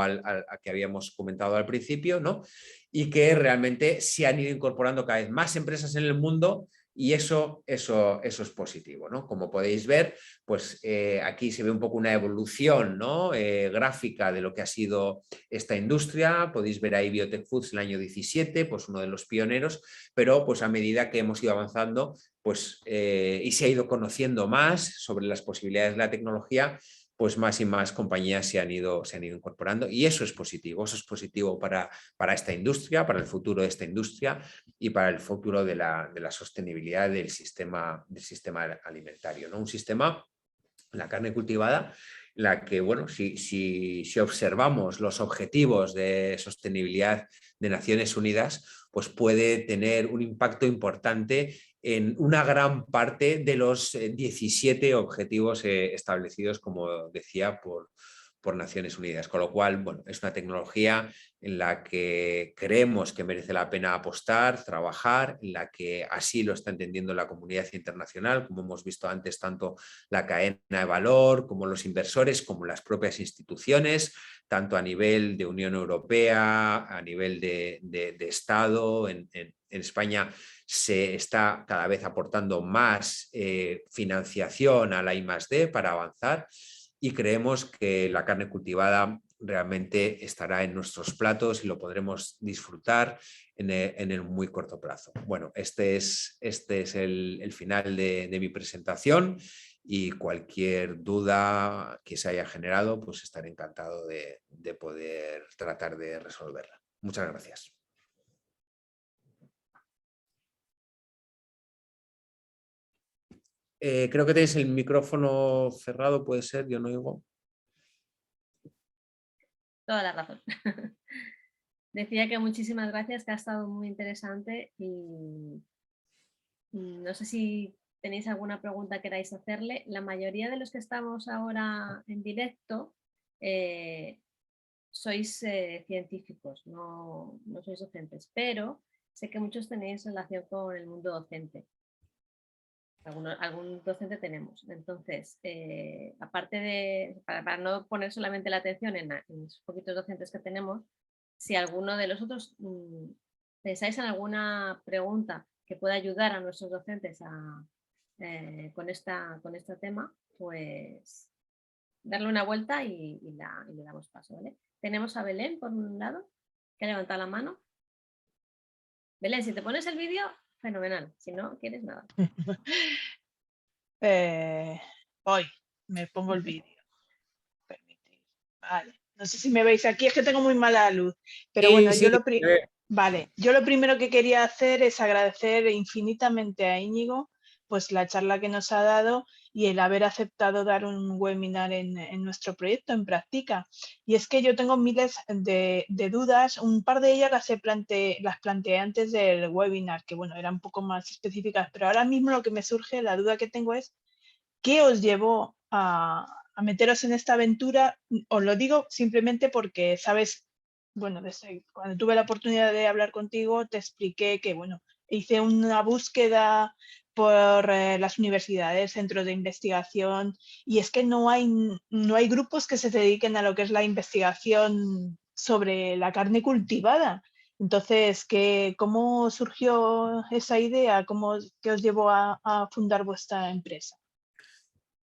que habíamos comentado al principio, ¿no? Y que realmente se han ido incorporando cada vez más empresas en el mundo y eso es positivo, ¿no? Como podéis ver, pues aquí se ve un poco una evolución, ¿no? Gráfica de lo que ha sido esta industria. Podéis ver ahí Biotech Foods el año 17, pues uno de los pioneros, pero pues a medida que hemos ido avanzando, pues y se ha ido conociendo más sobre las posibilidades de la tecnología, pues más y más compañías se han ido incorporando y eso es positivo para esta industria, para el futuro de esta industria y para el futuro de la sostenibilidad del sistema alimentario, ¿no? Un sistema, la carne cultivada, la que, bueno, si observamos los objetivos de sostenibilidad de Naciones Unidas, pues puede tener un impacto importante en una gran parte de los 17 objetivos establecidos, como decía, por por Naciones Unidas. Con lo cual, bueno, es una tecnología en la que creemos que merece la pena apostar, trabajar, en la que así lo está entendiendo la comunidad internacional, como hemos visto antes, tanto la cadena de valor como los inversores, como las propias instituciones, tanto a nivel de Unión Europea, a nivel de Estado. En España se está cada vez aportando más financiación a la I+D para avanzar, y creemos que la carne cultivada realmente estará en nuestros platos y lo podremos disfrutar en el muy corto plazo. Bueno, este es el final de mi presentación, y cualquier duda que se haya generado, pues estaré encantado de poder tratar de resolverla. Muchas gracias. Creo que tenéis el micrófono cerrado, puede ser, yo no oigo. Toda la razón. Decía que muchísimas gracias, que ha estado muy interesante y no sé si tenéis alguna pregunta que queráis hacerle. La mayoría de los que estamos ahora en directo sois científicos, no sois docentes, pero sé que muchos tenéis relación con el mundo docente. Algún docente tenemos. Entonces, aparte de, para no poner solamente la atención en los poquitos docentes que tenemos, si alguno de los otros pensáis en alguna pregunta que pueda ayudar a nuestros docentes con este tema, pues darle una vuelta y le damos paso, ¿vale? Tenemos a Belén por un lado, que ha levantado la mano. Belén, si te pones el vídeo, fenomenal. Si no, quieres nada. Hoy me pongo el vídeo. Permitir. Vale. No sé si me veis aquí, es que tengo muy mala luz. Pero bueno, Sí, yo lo primero que quería hacer es agradecer infinitamente a Íñigo pues la charla que nos ha dado y el haber aceptado dar un webinar en nuestro proyecto, en práctica. Y es que yo tengo miles de dudas, un par de ellas las planteé antes del webinar, que bueno, eran un poco más específicas, pero ahora mismo lo que me surge, la duda que tengo es, ¿qué os llevó a meteros en esta aventura? Os lo digo simplemente porque, sabes, bueno, desde cuando tuve la oportunidad de hablar contigo, te expliqué que, bueno, hice una búsqueda por las universidades, centros de investigación, y es que no hay grupos que se dediquen a lo que es la investigación sobre la carne cultivada. Entonces, ¿cómo surgió esa idea? ¿Qué os llevó a fundar vuestra empresa?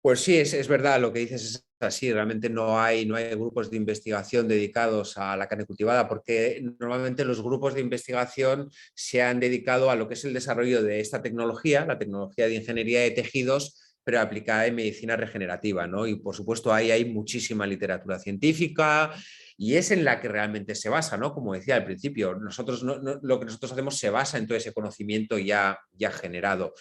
Pues sí, es verdad, lo que dices es así. Realmente no hay grupos de investigación dedicados a la carne cultivada, porque normalmente los grupos de investigación se han dedicado a lo que es el desarrollo de esta tecnología, la tecnología de ingeniería de tejidos, pero aplicada en medicina regenerativa, ¿no? Y por supuesto ahí hay muchísima literatura científica y es en la que realmente se basa, ¿no? Como decía al principio, lo que nosotros hacemos se basa en todo ese conocimiento ya generado.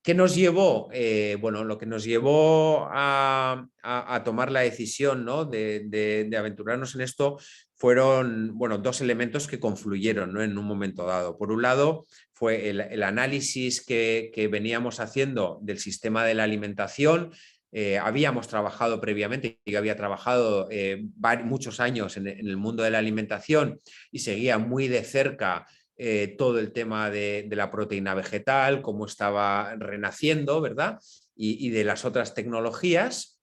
¿Qué nos llevó? Bueno, lo que nos llevó a tomar la decisión, ¿no? de aventurarnos en esto fueron, bueno, dos elementos que confluyeron, ¿no? En un momento dado. Por un lado, fue el análisis que veníamos haciendo del sistema de la alimentación. Habíamos trabajado previamente, yo había trabajado muchos años en el mundo de la alimentación y seguía muy de cerca todo el tema de la proteína vegetal, cómo estaba renaciendo, ¿verdad? Y de las otras tecnologías,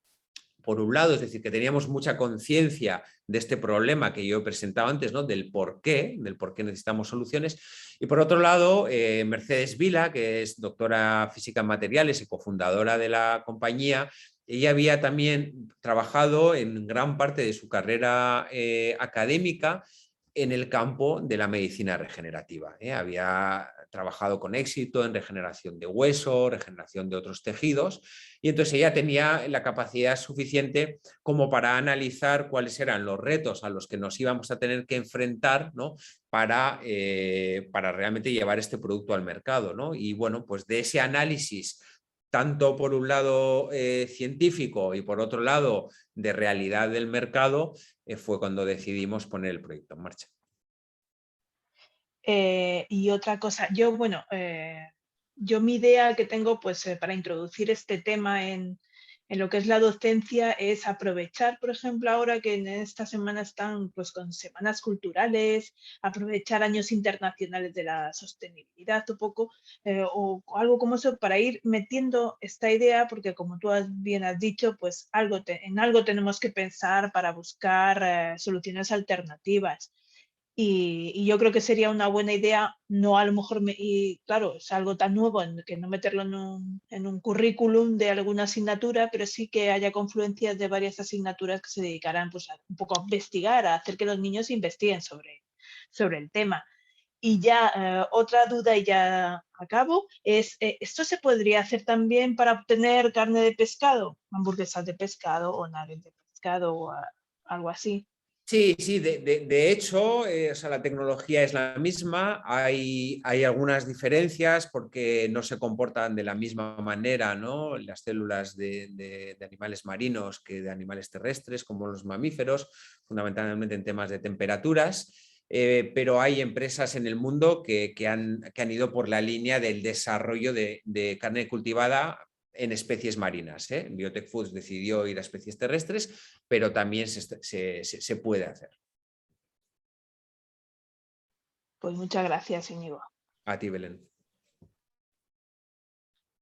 por un lado, es decir, que teníamos mucha conciencia de este problema que yo he presentado antes, ¿no? Del por qué necesitamos soluciones. Y por otro lado, Mercedes Vila, que es doctora física en materiales y cofundadora de la compañía, ella había también trabajado en gran parte de su carrera académica en el campo de la medicina regenerativa. Había trabajado con éxito en regeneración de hueso, regeneración de otros tejidos, y entonces ella tenía la capacidad suficiente como para analizar cuáles eran los retos a los que nos íbamos a tener que enfrentar, ¿no? para realmente llevar este producto al mercado, ¿no? Y bueno, pues de ese análisis, tanto por un lado científico y por otro lado de realidad del mercado, fue cuando decidimos poner el proyecto en marcha. Y otra cosa, yo mi idea que tengo pues para introducir este tema en en lo que es la docencia es aprovechar, por ejemplo, ahora que en esta semana están pues, con semanas culturales, aprovechar años internacionales de la sostenibilidad un poco, o algo como eso, para ir metiendo esta idea, porque como tú bien has dicho, pues en algo tenemos que pensar para buscar soluciones alternativas. Y yo creo que sería una buena idea, no a lo mejor, y claro, es algo tan nuevo que no meterlo en un currículum de alguna asignatura, pero sí que haya confluencias de varias asignaturas que se dedicarán pues, un poco a investigar, a hacer que los niños investiguen sobre el tema. Y ya otra duda y ya acabo, es, ¿esto se podría hacer también para obtener carne de pescado? Hamburguesas de pescado o nuggets de pescado o algo así. Sí, sí, de hecho, o sea, la tecnología es la misma, hay algunas diferencias porque no se comportan de la misma manera, ¿no? Las células de animales marinos que de animales terrestres, como los mamíferos, fundamentalmente en temas de temperaturas, pero hay empresas en el mundo que han ido por la línea del desarrollo de carne cultivada en especies marinas. Biotech Foods decidió ir a especies terrestres, pero también se puede hacer. Pues muchas gracias, Íñigo. A ti, Belén.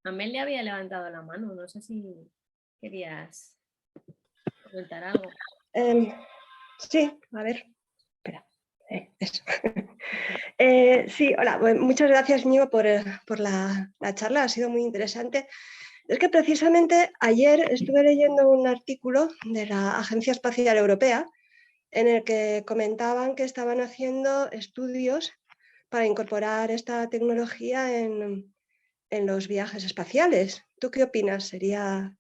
Amelia había levantado la mano, no sé si querías comentar algo. Sí, a ver. Espera. Eso. Sí, hola. Bueno, muchas gracias, Íñigo, por la charla. Ha sido muy interesante. Es que precisamente ayer estuve leyendo un artículo de la Agencia Espacial Europea en el que comentaban que estaban haciendo estudios para incorporar esta tecnología en los viajes espaciales. ¿Tú qué opinas? ¿Sería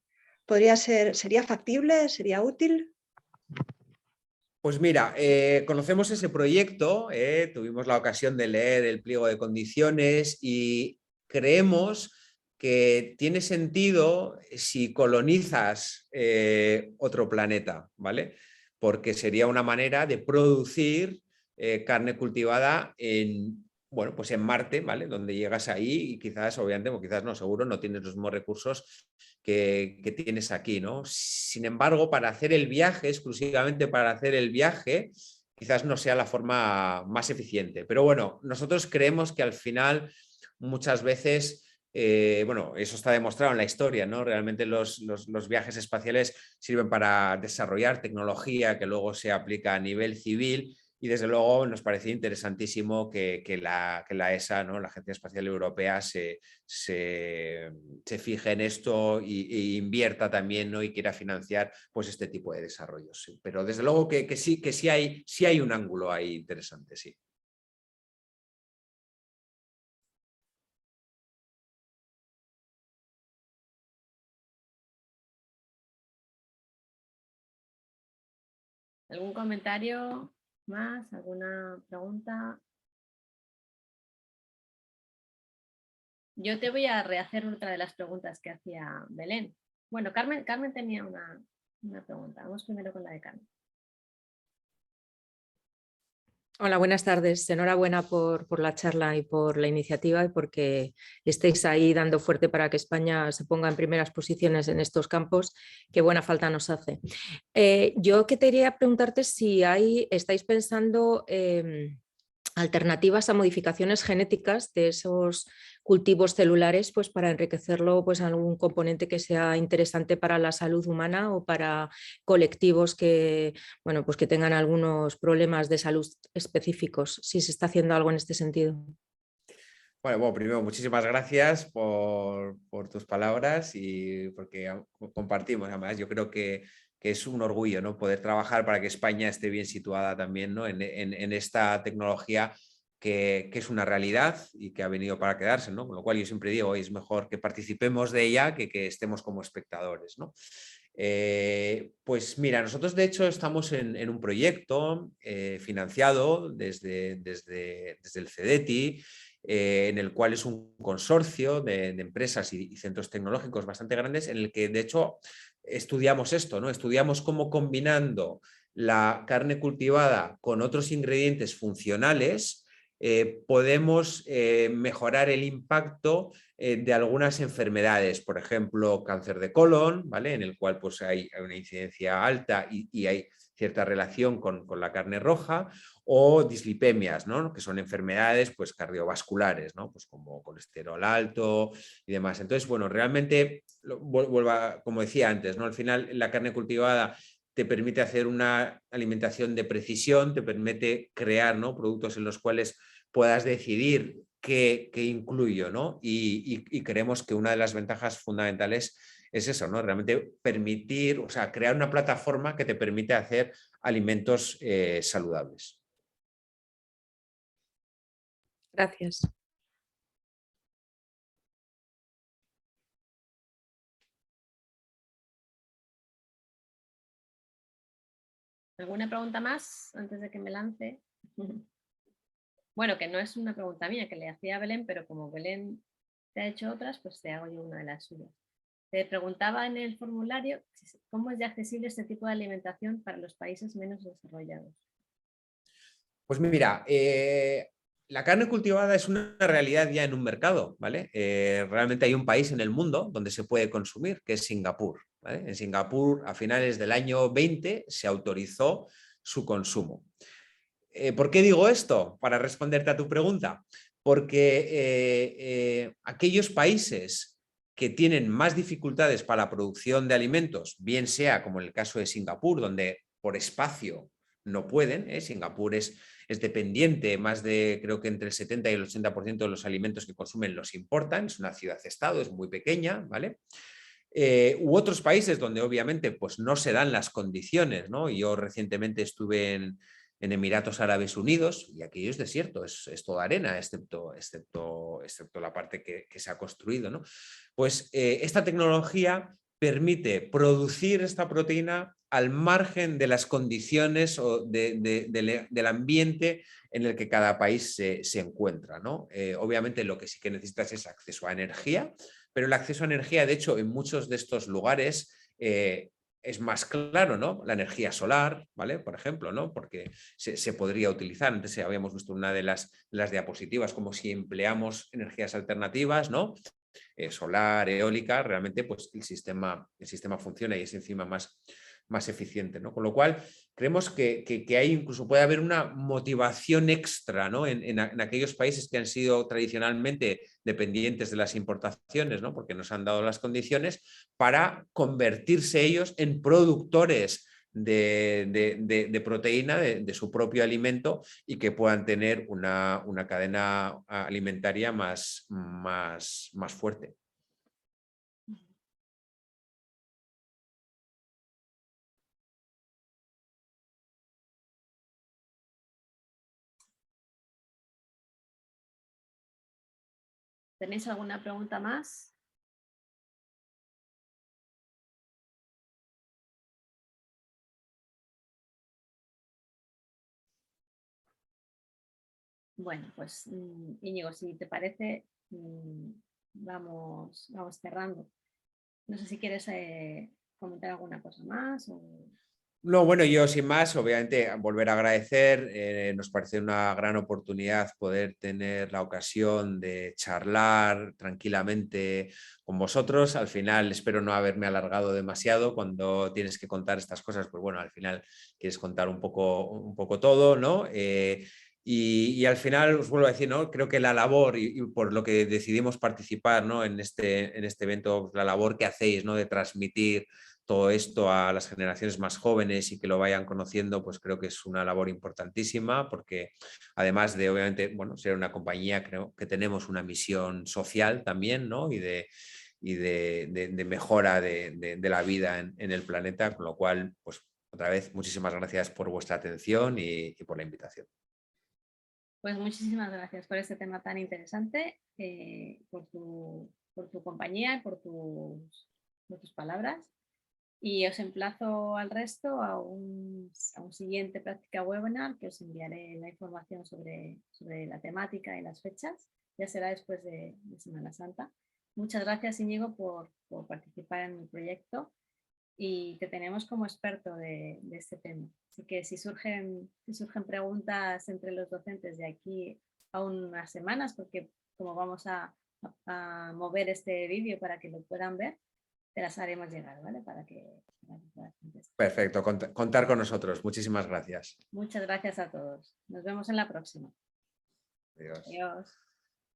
factible? ¿Sería útil? Pues mira, conocemos ese proyecto, tuvimos la ocasión de leer el pliego de condiciones y creemos que tiene sentido si colonizas otro planeta, ¿vale? Porque sería una manera de producir carne cultivada bueno, pues en Marte, ¿vale? Donde llegas ahí y quizás, obviamente, o quizás no, seguro no tienes los mismos recursos que tienes aquí, ¿no? Sin embargo, para hacer el viaje, exclusivamente para hacer el viaje, quizás no sea la forma más eficiente. Pero bueno, nosotros creemos que al final muchas veces, bueno, eso está demostrado en la historia, ¿no? Realmente los viajes espaciales sirven para desarrollar tecnología que luego se aplica a nivel civil. Y desde luego nos parece interesantísimo que la ESA, ¿no? La Agencia Espacial Europea, se fije en esto e invierta también, ¿no? Y quiera financiar pues, este tipo de desarrollos. Sí. Pero desde luego que sí hay un ángulo ahí interesante, sí. ¿Algún comentario más? ¿Alguna pregunta? Yo te voy a rehacer otra de las preguntas que hacía Belén. Bueno, Carmen tenía una pregunta. Vamos primero con la de Carmen. Hola, buenas tardes. Enhorabuena por la charla y por la iniciativa y porque estéis ahí dando fuerte para que España se ponga en primeras posiciones en estos campos, que buena falta nos hace. Yo quería preguntarte si estáis pensando alternativas a modificaciones genéticas de esos cultivos celulares, pues para enriquecerlo pues algún componente que sea interesante para la salud humana o para colectivos que, bueno, pues que tengan algunos problemas de salud específicos, si se está haciendo algo en este sentido. Bueno, primero, muchísimas gracias por tus palabras y porque compartimos. Además, yo creo que es un orgullo, ¿no? Poder trabajar para que España esté bien situada también, ¿no? en esta tecnología que es una realidad y que ha venido para quedarse, ¿no? Con lo cual yo siempre digo, es mejor que participemos de ella que estemos como espectadores, ¿no? Pues mira, nosotros de hecho estamos en un proyecto financiado desde el CEDETI, en el cual es un consorcio de empresas y centros tecnológicos bastante grandes, en el que de hecho estudiamos esto, ¿no? Estudiamos cómo combinando la carne cultivada con otros ingredientes funcionales podemos mejorar el impacto de algunas enfermedades, por ejemplo, cáncer de colon, ¿vale? En el cual pues, hay una incidencia alta y hay cierta relación con la carne roja, o dislipemias, ¿no? Que son enfermedades pues, cardiovasculares, ¿no? Pues como colesterol alto y demás. Entonces, bueno, realmente, como decía antes, ¿no? Al final la carne cultivada te permite hacer una alimentación de precisión, te permite crear, ¿no? Productos en los cuales puedas decidir qué incluyo, ¿no? Y creemos que una de las ventajas fundamentales es eso, ¿no? Realmente permitir, o sea, crear una plataforma que te permite hacer alimentos saludables. Gracias. ¿Alguna pregunta más antes de que me lance? Bueno, que no es una pregunta mía, que le hacía a Belén, pero como Belén te ha hecho otras, pues te hago yo una de las suyas. Te preguntaba en el formulario cómo es de accesible este tipo de alimentación para los países menos desarrollados. Pues mira, la carne cultivada es una realidad ya en un mercado, ¿vale? Realmente hay un país en el mundo donde se puede consumir, que es Singapur, ¿vale? En Singapur, a finales del año 20, se autorizó su consumo. ¿Por qué digo esto? Para responderte a tu pregunta. Porque aquellos países que tienen más dificultades para la producción de alimentos, bien sea como en el caso de Singapur, donde por espacio no pueden, Singapur es dependiente, más de creo que entre el 70 y el 80% de los alimentos que consumen los importan, es una ciudad-estado, es muy pequeña, ¿vale? U otros países donde obviamente pues, no se dan las condiciones, ¿no? Yo recientemente estuve en Emiratos Árabes Unidos y aquello es desierto, es toda arena, excepto la parte que se ha construido, ¿no? Pues esta tecnología permite producir esta proteína al margen de las condiciones o del ambiente en el que cada país se encuentra, ¿no? Obviamente lo que sí que necesitas es acceso a energía, pero el acceso a energía, de hecho, en muchos de estos lugares es más claro, ¿no? La energía solar, ¿vale? Por ejemplo, ¿no? Porque se podría utilizar. Antes habíamos visto una de las diapositivas como si empleamos energías alternativas, ¿no? Solar, eólica, realmente pues el sistema funciona y es encima más eficiente, ¿no? Con lo cual, creemos que ahí incluso puede haber una motivación extra, ¿no? En aquellos países que han sido tradicionalmente dependientes de las importaciones, ¿no? Porque nos han dado las condiciones para convertirse ellos en productores de proteína, de su propio alimento y que puedan tener una cadena alimentaria más fuerte. ¿Tenéis alguna pregunta más? Bueno, pues Íñigo, si te parece, vamos cerrando. No sé si quieres comentar alguna cosa más. No, bueno, yo sin más, obviamente, volver a agradecer. Nos parece una gran oportunidad poder tener la ocasión de charlar tranquilamente con vosotros. Al final, espero no haberme alargado demasiado cuando tienes que contar estas cosas, pues bueno, al final quieres contar un poco todo, ¿no? Y al final os vuelvo a decir, ¿no? Creo que la labor y por lo que decidimos participar, ¿no? en este evento, la labor que hacéis, ¿no? De transmitir todo esto a las generaciones más jóvenes y que lo vayan conociendo, pues creo que es una labor importantísima porque además de, obviamente, bueno, ser una compañía, creo que tenemos una misión social también, ¿no? Y de mejora de la vida en el planeta, con lo cual, pues otra vez, muchísimas gracias por vuestra atención y por la invitación. Pues muchísimas gracias por este tema tan interesante, por tu compañía y por tus palabras. Y os emplazo al resto a un siguiente práctica webinar que os enviaré la información sobre la temática y las fechas. Ya será después de Semana Santa. Muchas gracias, Íñigo, por participar en el proyecto y te tenemos como experto de este tema. Así que si surgen preguntas entre los docentes de aquí a unas semanas, porque como vamos a a mover este vídeo para que lo puedan ver, te las haremos llegar, ¿vale? Para que puedas contestar. Perfecto, contar con nosotros. Muchísimas gracias. Muchas gracias a todos. Nos vemos en la próxima. Adiós. Adiós.